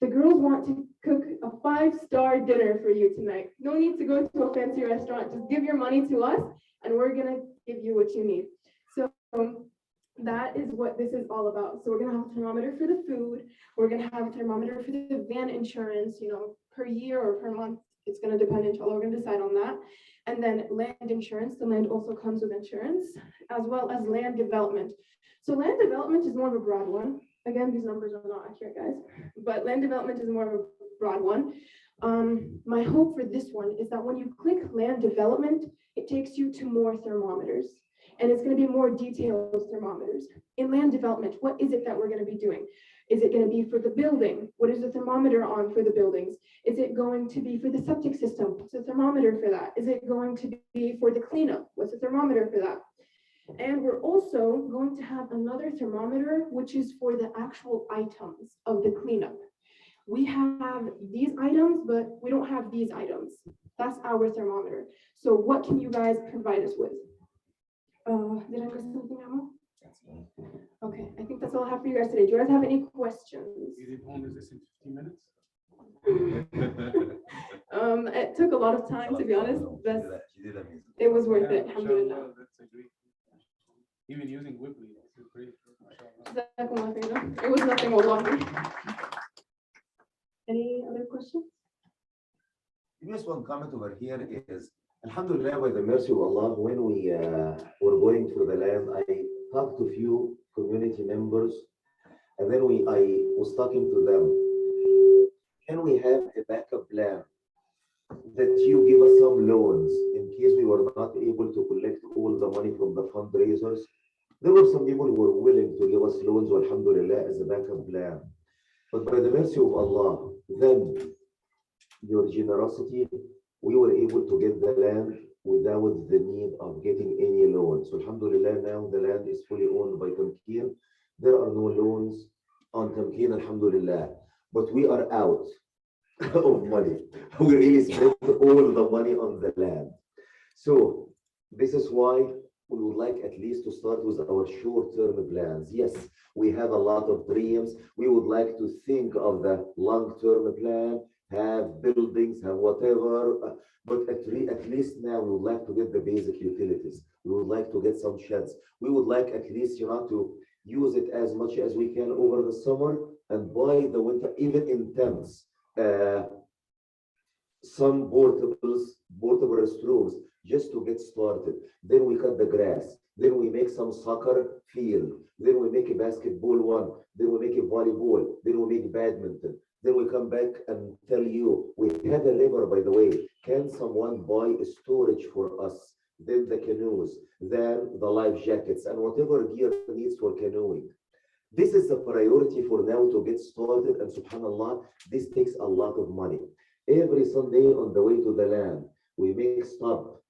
the girls want to cook a 5-star dinner for you tonight. No need to go to a fancy restaurant, just give your money to us and we're gonna give you what you need. So that is what this is all about. So we're gonna have a thermometer for the food. We're gonna have a thermometer for the van insurance, you know, per year or per month. It's gonna depend, inshallah, we're gonna decide on that. And then land insurance, the land also comes with insurance, as well as land development. So land development is more of a broad one. Again, these numbers are not accurate, guys, but land development is more of a broad one. My hope for this one is that when you click land development, it takes you to more thermometers. And it's going to be more detailed thermometers. In land development, what is it that we're going to be doing? Is it going to be for the building? What is the thermometer on for the buildings? Is it going to be for the septic system? What's the thermometer for that? Is it going to be for the cleanup? What's the thermometer for that? And we're also going to have another thermometer, which is for the actual items of the cleanup. We have these items, but we don't have these items. That's our thermometer. So what can you guys provide us with? Did I miss something, Emma? Okay, I think that's all I have for you guys today. Do you guys have any questions? You did home is this in 15 minutes? It took a lot of time, to be honest, but it was worth it, alhamdulillah. That's a great. Even using Whipply, it's great. Jazakumullah khairan. It was nothing, wallahi. Any other questions? Just one comment over here is, Alhamdulillah, by the mercy of Allah, when we were going through the land, I talked to few community members And then I was talking to them, can we have a backup plan that you give us some loans in case we were not able to collect all the money from the fundraisers? There were some people who were willing to give us loans, alhamdulillah, as a backup plan. But by the mercy of Allah, then your generosity, we were able to get the land without the need of getting any loans. So alhamdulillah, now the land is fully owned by Tamkeen. There are no loans on Tamkeen, alhamdulillah. But we are out of money. We really spent all the money on the land. So this is why we would like at least to start with our short-term plans. Yes, we have a lot of dreams. We would like to think of the long-term plan, have buildings, have whatever, but at least now we would like to get the basic utilities. We would like to get some sheds. We would like at least, to use it as much as we can over the summer, and by the winter, even in tents, some portable restrooms, just to get started. Then we cut the grass. Then we make some soccer field. Then we make a basketball one. Then we make a volleyball. Then we make badminton. Then we come back and tell you, we had a labor, by the way. Can someone buy a storage for us? Then the canoes, then the life jackets, and whatever gear needs for canoeing. This is a priority for now to get started, and subhanAllah, this takes a lot of money. Every Sunday on the way to the land, we make stop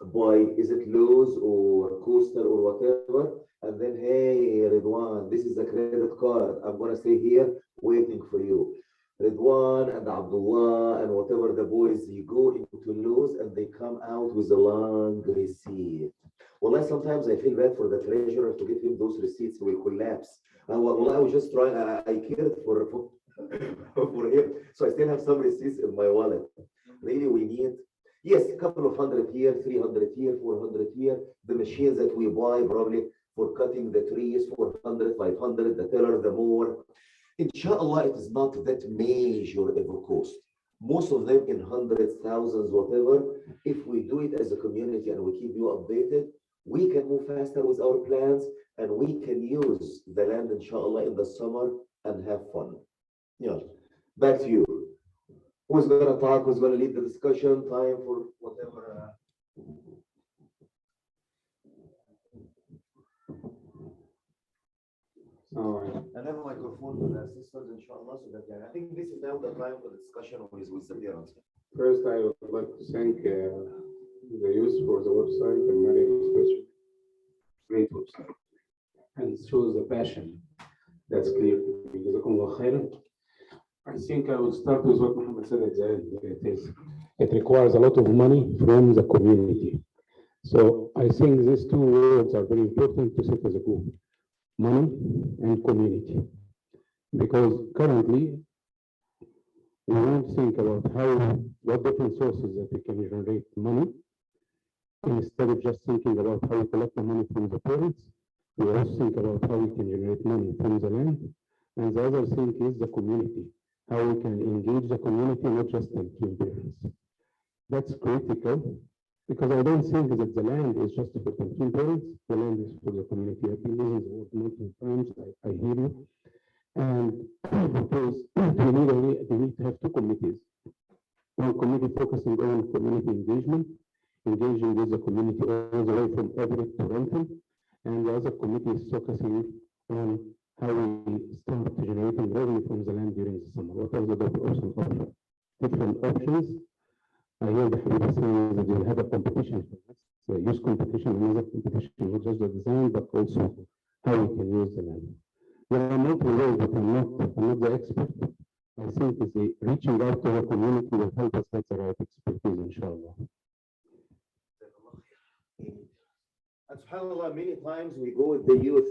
by, is it Lowe's or Coastal or whatever, and then, hey, Ridwan, this is the credit card. I'm gonna stay here waiting for you. Ridwan and Abdullah and whatever the boys, you go into Lowe's and they come out with a long receipt. Well, sometimes I feel bad for the treasurer to give him those receipts, he will collapse. Well, I was just trying, I cared for for him. So I still have some receipts in my wallet. Really, we need, yes, a couple of hundred here, 300 here, 400 here. The machines that we buy probably for cutting the trees, 400, 500, the tiller, the mower. Inshallah, it is not that major of a cost. Most of them in hundreds, thousands, whatever. If we do it as a community and we keep you updated, we can move faster with our plans and we can use the land, inshallah, in the summer and have fun. Yeah, back to you. Who's going to talk? Who's going to lead the discussion? Time for whatever. And have a microphone for the assistants, inshallah, so that I think this is now the time for the discussion with the parents. First, I would like to thank the youth for the website and Mary especially. Great website. And it shows the passion. That's clear. Jazakumullah khairan. I think I will start with what Muhammad said at the end. It requires a lot of money from the community. So I think these two words are very important to set as a group. Money and community. Because currently, we won't think about what different sources that we can generate money. Instead of just thinking about how we collect the money from the parents, we also think about how we can generate money from the land. And the other thing is the community, how we can engage the community, not just the parents. That's critical because I don't think that the land is just for the parents, the land is for the community. I've been using the word multiple times, I hear you. And because we need to have two committees. One committee focusing on community engagement, engaging with the community all the way from Everett to Renton, and the other committee is focusing on how we start generating revenue from the land during the summer. What are the different options? I hear the Habiba saying that you'll have a competition for this, the use competition, another competition, not just the design, but also how we can use the land. There are multiple ways, but I'm not the expert. I think it's reaching out to the community will help us get the right expertise, inshallah. And subhanAllah, many times we go with the youth.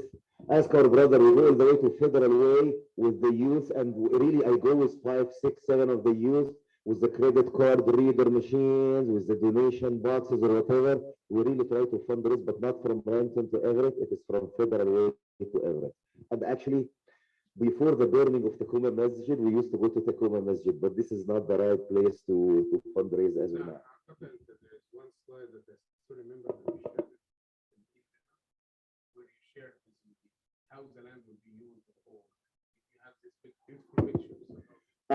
Ask our brother, we go all the way to Federal Way with the youth, and really I go with 5, 6, 7 of the youth with the credit card reader machines, with the donation boxes or whatever. We really try to fundraise, but not from Renton to Everett, it is from Federal Way to Everett. And actually, before the burning of Tacoma Masjid, we used to go to Tacoma Masjid, but this is not the right place to fundraise as of now. There's one slide that I still remember that we shared, where you shared how the land would be used for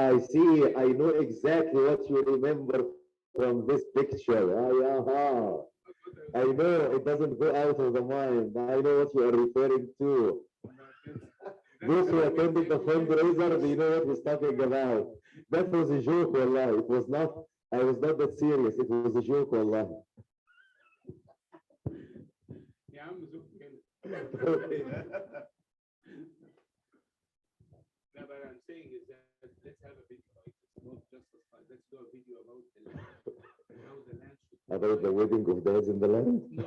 I see. I know exactly what you remember from this picture. I know it doesn't go out of the mind. I know what you are referring to. Those who attended the fundraiser, they know what he's talking about. That was a joke, wallah. It was not, I was not that serious. It was a joke, wallah. يا عم زوج كده. No, but I'm saying is that let's have a video, right? It's not just a slide. Let's do a video about how the land should be. About the wedding of dads in the land? No,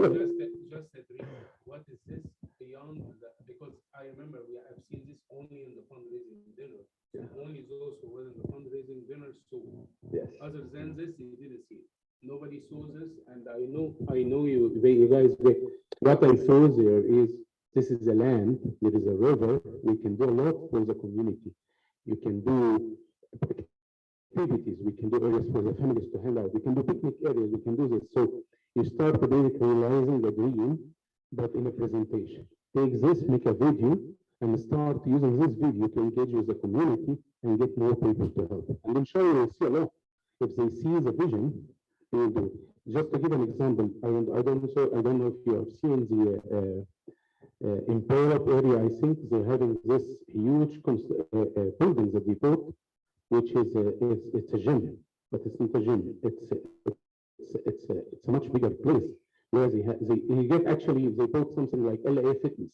but just a dream. What is this beyond that? Because I remember I've seen this only in the fundraising dinner. Only those who were in the fundraising dinner saw. Yes. Other than this, you didn't see it. Nobody saw this, and I know you guys. What I saw there is this is a land. There is a river. We can do a lot for the community. You can do activities. We can do areas for the families to hang out. We can do picnic areas. We can do this. So you start basically realizing the dream, but in a presentation. Take this, make a video, and start using this video to engage with the community and get more people to help. And I'm sure you'll see a lot. If they see the vision, they will do it. Just to give an example, I don't know if you have seen the in Poland area. I think they're having this huge building that they built, which is it's a gym, but it's not a gym. It's a much bigger place where they get actually they built something like LA Fitness.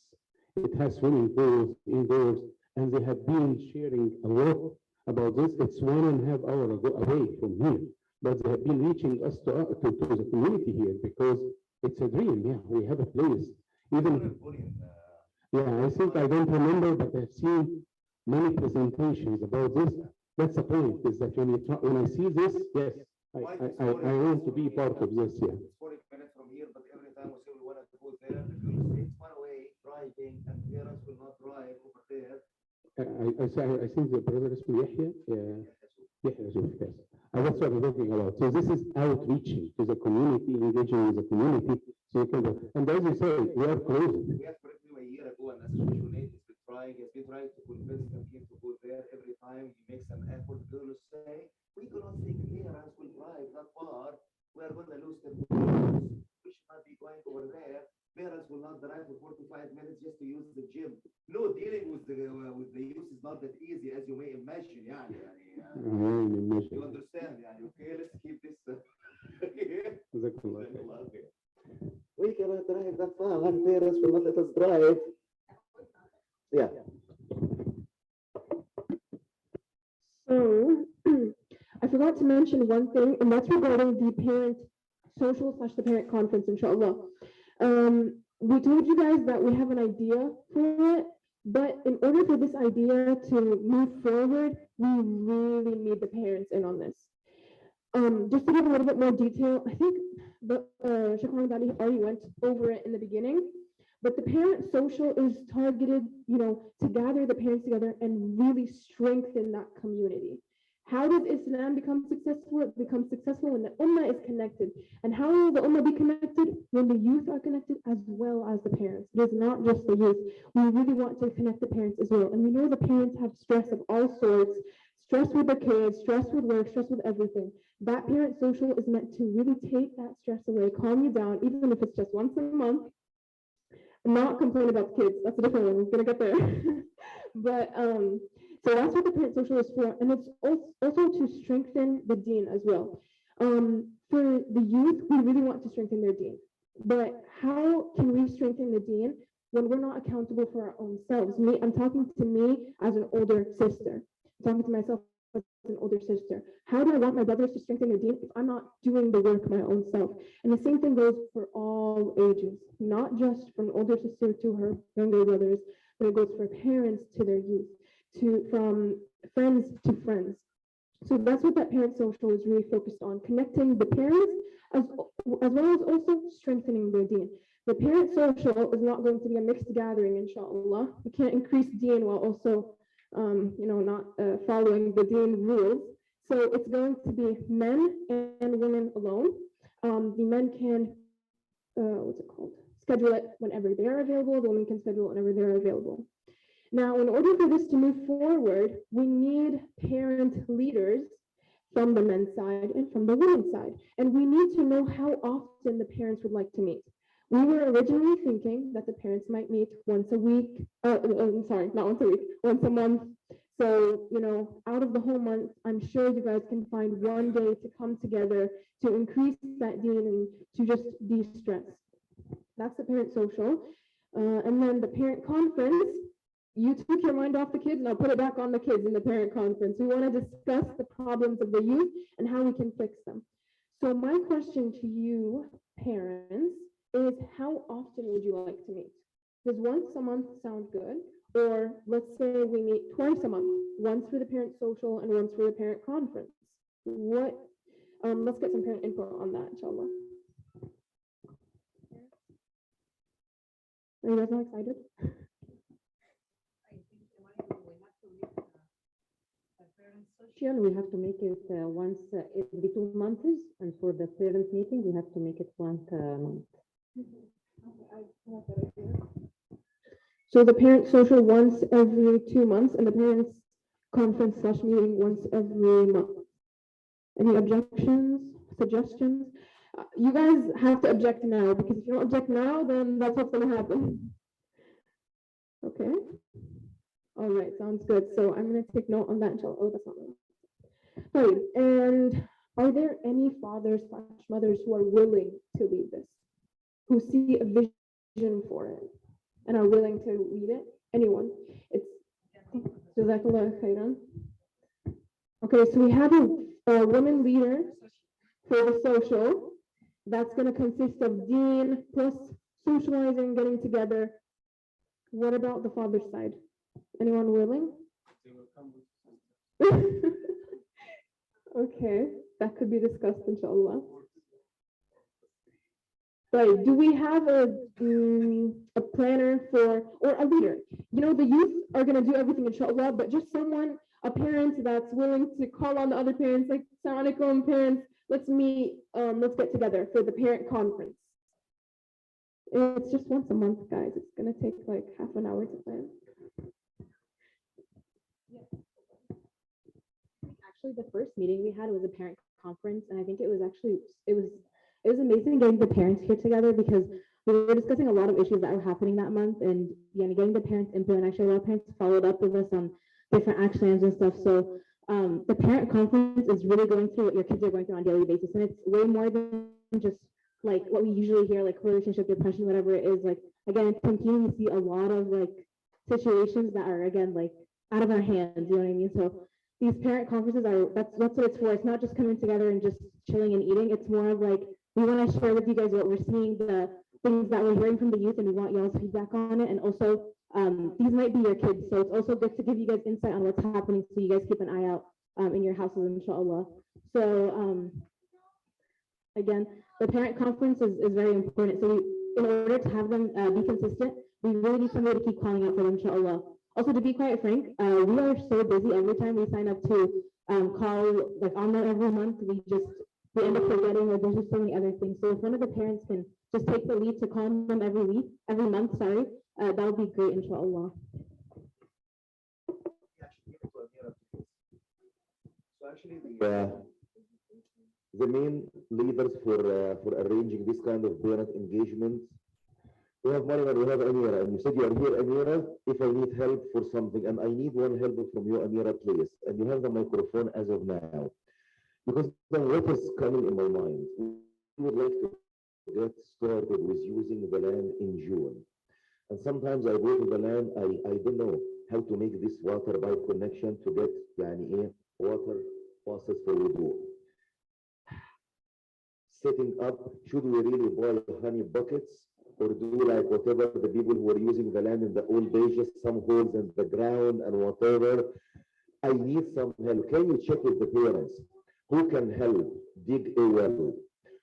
It has swimming pools indoors, and they have been sharing a lot about this. It's 1.5 hours away from here, but they have been reaching us to the community here because it's a dream. Yeah, we have a place. Even I think I don't remember, but I've seen many presentations about this. That's the point. Is that when I see this, yes, I want to be part of this. Yeah. It's 40 minutes from here, but every time we say we want to go there, the girls say it's far away, driving, and parents will not drive over there. I think the brother is Yahya. Yahya Zuf, yes. That's what I'm talking about. So this is outreaching to the community, engaging with the community. So you can go. And as you say, we are closing. We have correctly a year ago, and Association Aid has been trying to convince Tamkeen to go there. Every time he makes an effort, girls say, we do not think parents will drive that far. We are going to lose them. We should not be going over there. Parents will not drive for 45 minutes just to use the gym. No, dealing with the youth is not that easy as you may imagine. You understand? Okay, let's keep this. We cannot drive that far. Parents will not let us drive. Yeah. So I forgot to mention one thing, and that's regarding the parent social / the parent conference, inshallah. We told you guys that we have an idea for it, but in order for this idea to move forward, we really need the parents in on this. Just to give a little bit more detail, I think Sheikh Dali already went over it in the beginning, but the parent social is targeted, to gather the parents together and really strengthen that community. How does Islam become successful? It becomes successful when the Ummah is connected. And how will the Ummah be connected? When the youth are connected as well as the parents. It is not just the youth. We really want to connect the parents as well. And we know the parents have stress of all sorts, stress with their kids, stress with work, stress with everything. That parent social is meant to really take that stress away, calm you down, even if it's just once a month. Not complain about the kids. That's a different one. We're going to get there. But so that's what the parent social is for. And it's also to strengthen the deen as well. For the youth, we really want to strengthen their deen. But how can we strengthen the deen when we're not accountable for our own selves? I'm talking to me as an older sister. I'm talking to myself as an older sister. How do I want my brothers to strengthen their deen if I'm not doing the work my own self? And the same thing goes for all ages, not just from older sister to her younger brothers, but it goes for parents to their youth, from friends to friends. So that's what that parent social is really focused on, connecting the parents as well as also strengthening their deen. The parent social is not going to be a mixed gathering, inshallah. We can't increase deen while also, not following the deen rules. So it's going to be men and women alone. The men can, schedule it whenever they are available. The women can schedule it whenever they're available. Now, in order for this to move forward, we need parent leaders from the men's side and from the women's side. And we need to know how often the parents would like to meet. We were originally thinking that the parents might meet once a week, sorry, not once a week, once a month. So, out of the whole month, I'm sure you guys can find one day to come together to increase that deen and to just de-stress. That's the parent social. And then the parent conference, you took your mind off the kids, now put it back on the kids in the parent conference. We want to discuss the problems of the youth and how we can fix them. So my question to you, parents, is how often would you like to meet? Does once a month sound good? Or let's say we meet twice a month, once for the parent social and once for the parent conference. Let's get some parent input on that, inshallah. Are you guys not excited? We have to make it once every 2 months, and for the parent meeting, we have to make it once a month. So the parent social once every 2 months and the parents conference / meeting once every month. Any objections, suggestions? You guys have to object now, because if you don't object now, then that's what's going to happen. Okay. All right, sounds good. So I'm going to take note on that until, oh, that's not right. Right. And are there any fathers / mothers who are willing to lead this, who see a vision for it and are willing to lead it? Anyone? It's Jazakallah khairan. Okay, so we have a woman leader for the social. That's going to consist of deen plus socializing, getting together. What about the father's side? Anyone willing? Okay, that could be discussed, inshallah. Right, do we have a planner for, or a leader? The youth are going to do everything, inshallah, but just someone, a parent that's willing to call on the other parents, like, Assalamu alaikum, parents, let's meet, let's get together for the parent conference. It's just once a month, guys. It's going to take like half an hour to plan. Actually, the first meeting we had was a parent conference, and I think it was amazing getting the parents here together, because we were discussing a lot of issues that were happening that month, and getting the parents' input. And actually, a lot of parents followed up with us on different action plans and stuff. So the parent conference is really going through what your kids are going through on a daily basis, and it's way more than just like what we usually hear, like relationship, depression, whatever it is. Like, again, in Tamkeen, we see a lot of like situations that are, again, like out of our hands. You know what I mean? So these parent conferences that's what it's for. It's not just coming together and just chilling and eating. It's more of like, we want to share with you guys what we're seeing, the things that we're hearing from the youth, and we want y'all's feedback on it. And also, these might be your kids, so it's also good to give you guys insight on what's happening, so you guys keep an eye out in your houses, inshallah. So again, the parent conference is very important. So in order to have them be consistent, we really need somebody to keep calling out for them, inshallah. Also, to be quite frank, we are so busy. Every time we sign up to call like on that every month, we end up forgetting, or there's just so many other things. So if one of the parents can just take the lead to call them every month, that would be great, inshallah. So actually, the main leaders for arranging this kind of parent engagement, we have Mariam, we have Amira, and you said you are here, Amira, if I need help for something, and I need one help from you, Amira, please, and you have the microphone as of now, because then what is coming in my mind, we would like to get started with using the land in June, and sometimes I go to the land, I don't know how to make this water pipe connection to get water passes for wudu. Setting up, should we really buy honey buckets, or do like whatever the people who were using the land in the old days, just some holes in the ground and whatever? I need some help. Can you check with the parents who can help dig a well,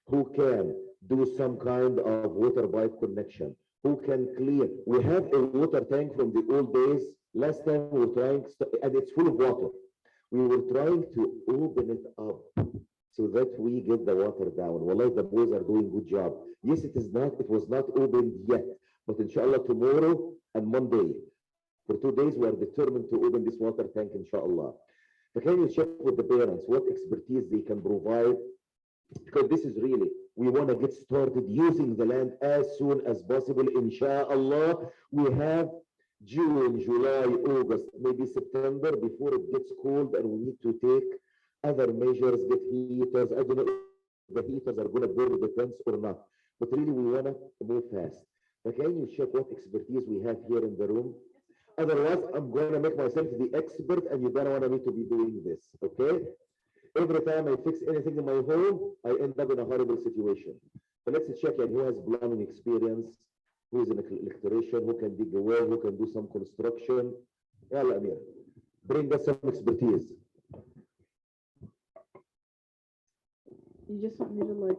who can do some kind of water pipe connection, who can clear? We have a water tank from the old days. Last time we were trying, and it's full of water. We were trying to open it up so that we get the water down. Wallahi, the boys are doing good job. Yes, it was not opened yet, but inshallah tomorrow and Monday, For 2 days, we are determined to open this water tank, inshallah. But can you check with the parents what expertise they can provide? Because this is really, we want to get started using the land as soon as possible, inshallah. We have June, July, August, maybe September before it gets cold, and we need to take other measures, get heaters. I don't know if the heaters are going to burn the fence or not, but really we want to move fast. But can you check what expertise we have here in the room? Otherwise, I'm going to make myself the expert, and you're going to want me to be doing this, okay? Every time I fix anything in my home, I end up in a horrible situation. But let's check in who has plumbing experience, who is an electrician, who can dig a well, who can do some construction. Yalla, Amir, bring us some expertise. You just want me to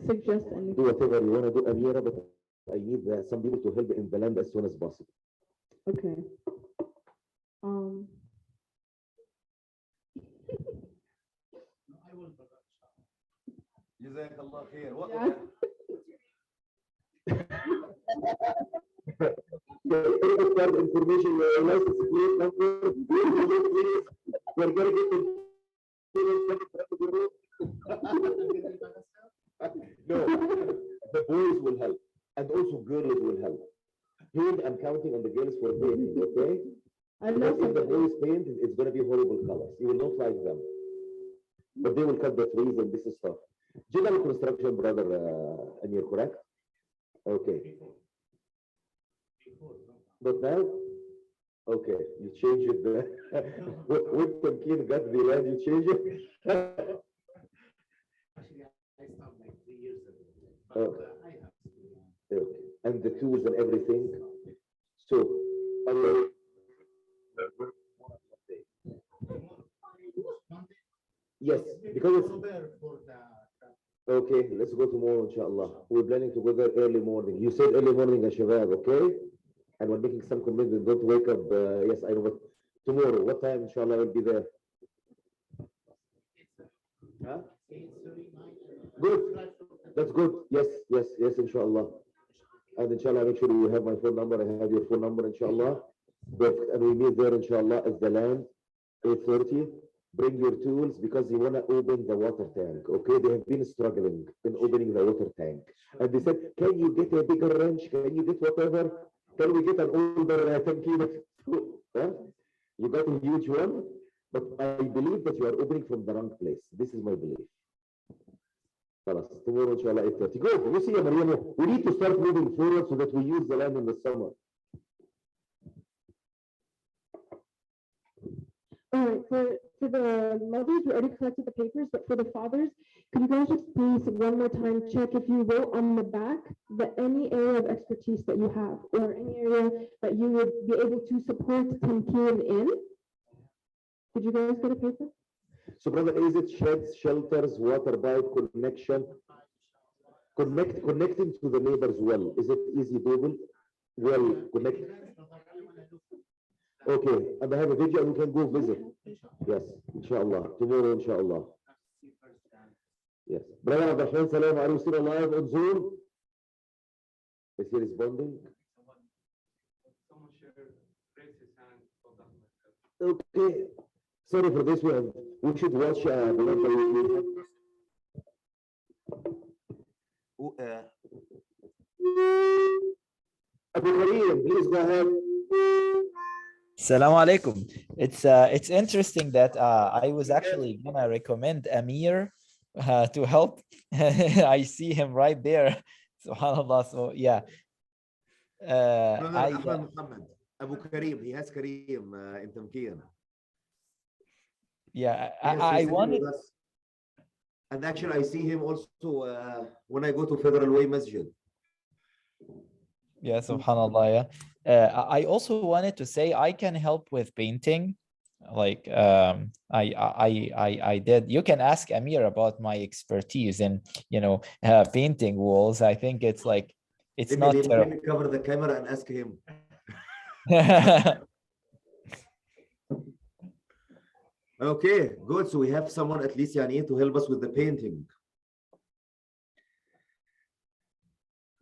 suggest anything? Do whatever you want to do, Amira, but I need some people to help in the land as soon as possible. Okay. Jazakallah khair. Yeah. Credit card information, your license plate number, we're going to get No, the boys will help, and also girls will help. Here, I'm counting on the girls for painting, okay? I know Because if the somebody. boys paint, it's going to be horrible colors. You will not like them. But they will cut the trees and this stuff. General construction, brother, and you're correct? Okay. But now? Okay, you change it there. When Tamkeen got the land, you change it? Actually, I stopped like 3 years ago. Okay. I have to. Okay. And the tools and everything. So, yes, because it's, okay, let's go tomorrow, inshallah. We're planning to go there early morning. You said early morning, Shabab, okay? And we're making some commitment. Don't wake up. Yes, I know, but tomorrow, what time, inshallah, I will be there? Huh? Good. That's good. Yes, yes, yes, inshallah. And inshallah, make sure you have my phone number. I have your phone number, inshallah. Perfect. And we meet there, inshallah, at the land, 8:30. Bring your tools because you want to open the water tank. Okay, they have been struggling in opening the water tank. And they said, can you get a bigger wrench? Can you get whatever? Can we get an older Tamkeen? Huh? You got a huge one, but I believe that you are opening from the wrong place. This is my belief. Tomorrow, inshallah, 8:30. Good. You see, Mariam, we need to start moving forward so that we use the land in the summer. All right, for the mothers, we already collected the papers, but for the fathers, could you guys just please one more time check if you wrote on the back any area of expertise that you have or any area that you would be able to support Tamkeen in? Did you guys get a paper? So, brother, is it sheds, shelters, water pipe connection? Connecting to the neighbor's well. Is it easy doable? Well, connect. Okay, and I have a video and we can go visit. Yes, inshallah. Tomorrow, inshallah. Yes. Brother Abdul Salam, are you still alive on Zoom? Is he responding? Okay. Sorry for this one. We should watch Abu Kareem, please go ahead. Assalamu alaikum. It's interesting that I was actually gonna recommend Amir to help. I see him right there. Subhanallah. So yeah. Ahmed Muhammad, Abu Kareem, he has Kareem in Tamkeen. Yeah, Yes, I he's wanted. with us. And actually, I see him also when I go to Federal Way Masjid. Yeah, subhanallah. Yeah. I also wanted to say I can help with painting. Like I did. You can ask Amir about my expertise in painting walls. I think it's like it's not Let me cover the camera and ask him. Okay, good. So we have someone at least Yani to help us with the painting.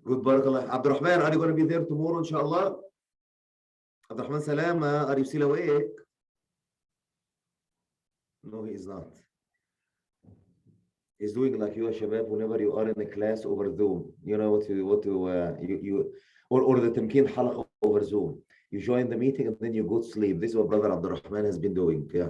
Good, Barakallah. Abdurrahman, are you going to be there tomorrow, inshallah? Abdurrahman Salama, are you still awake? No, he is not. He's doing like you, Shabab, whenever you are in a class over Zoom. You know or the Tamkeen Halaqa over Zoom. You join the meeting and then you go to sleep. This is what Brother Abdurrahman has been doing. Yeah.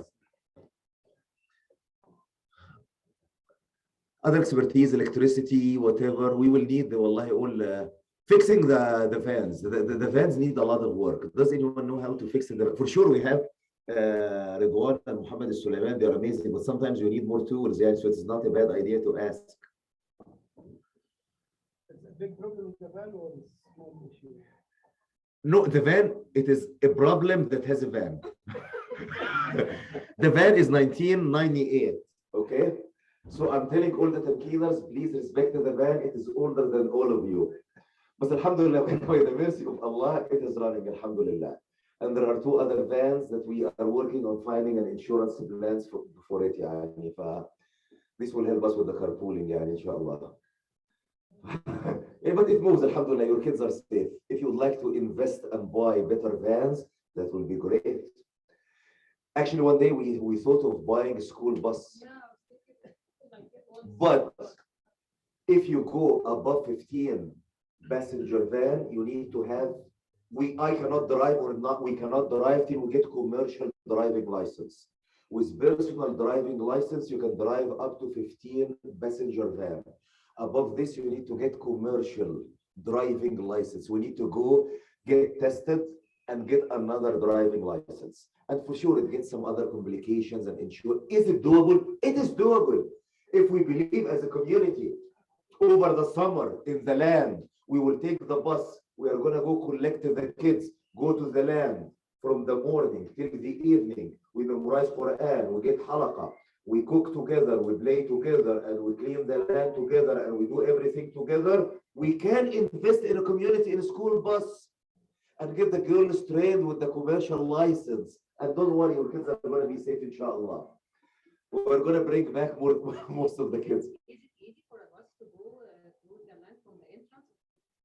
Other expertise, electricity, whatever, we will need the wallahi all fixing the vans. The vans need a lot of work. Does anyone know how to fix it? For sure we have Ridwan and Muhammad al-Sulaiman, they're amazing, but sometimes you need more tools, yeah, so it's not a bad idea to ask. It's a big problem with the van or a small issue? No, the van, it is a problem that has a van. The van is 1998, okay? So I'm telling all the Tamkeeners, please respect the van, it is older than all of you. But alhamdulillah, by the mercy of Allah, it is running, alhamdulillah. And there are 2 other vans that we are working on finding an insurance plans for it. Yani. This will help us with the carpooling, yani, inshallah. Yeah, but it moves, alhamdulillah, your kids are safe. If you would like to invest and buy better vans, that will be great. Actually, one day we thought of buying a school bus. But if you go above 15 passenger van, you need to have I cannot drive or not, we cannot drive till we get commercial driving license. With personal driving license, you can drive up to 15 passenger van. Above this, you need to get commercial driving license. We need to go get tested and get another driving license. And for sure, it gets some other complications and insure. Is it doable? It is doable. If we believe as a community, over the summer in the land, we will take the bus. We are going to go collect the kids, go to the land from the morning till the evening. We memorize Quran, we get halaqah, we cook together, we play together, and we clean the land together, and we do everything together. We can invest in a community, in a school bus, and get the girls trained with the commercial license. And don't worry, your kids are going to be safe, inshallah. We're going to bring back most of the kids. Is it easy for a bus to go through the land from the entrance?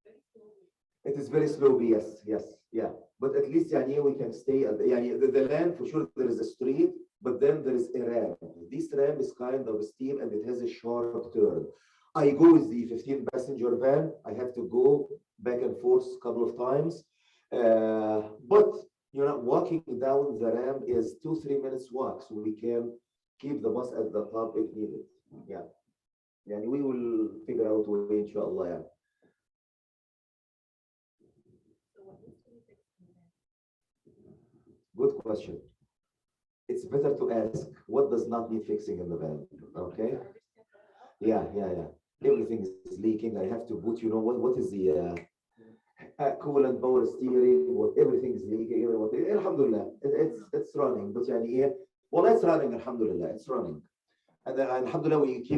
Very slowly. It is very slowly, yes, yeah. But at least yani, we can stay at the land, for sure there is a street, but then there is a ramp. This ramp is kind of steep and it has a sharp turn. I go with the 15 passenger van. I have to go back and forth a couple of times. But walking down the ramp is 2-3 minutes walk, so we can keep the bus at the top if needed. Yeah. And we will figure out a way, inshallah. Yeah. Good question. It's better to ask what does not need fixing in the van. Okay. Yeah. Everything is leaking. I have to put, what is the coolant, power steering, everything is leaking. Alhamdulillah, it's running. But well, it's running, alhamdulillah, it's running. And alhamdulillah, we keep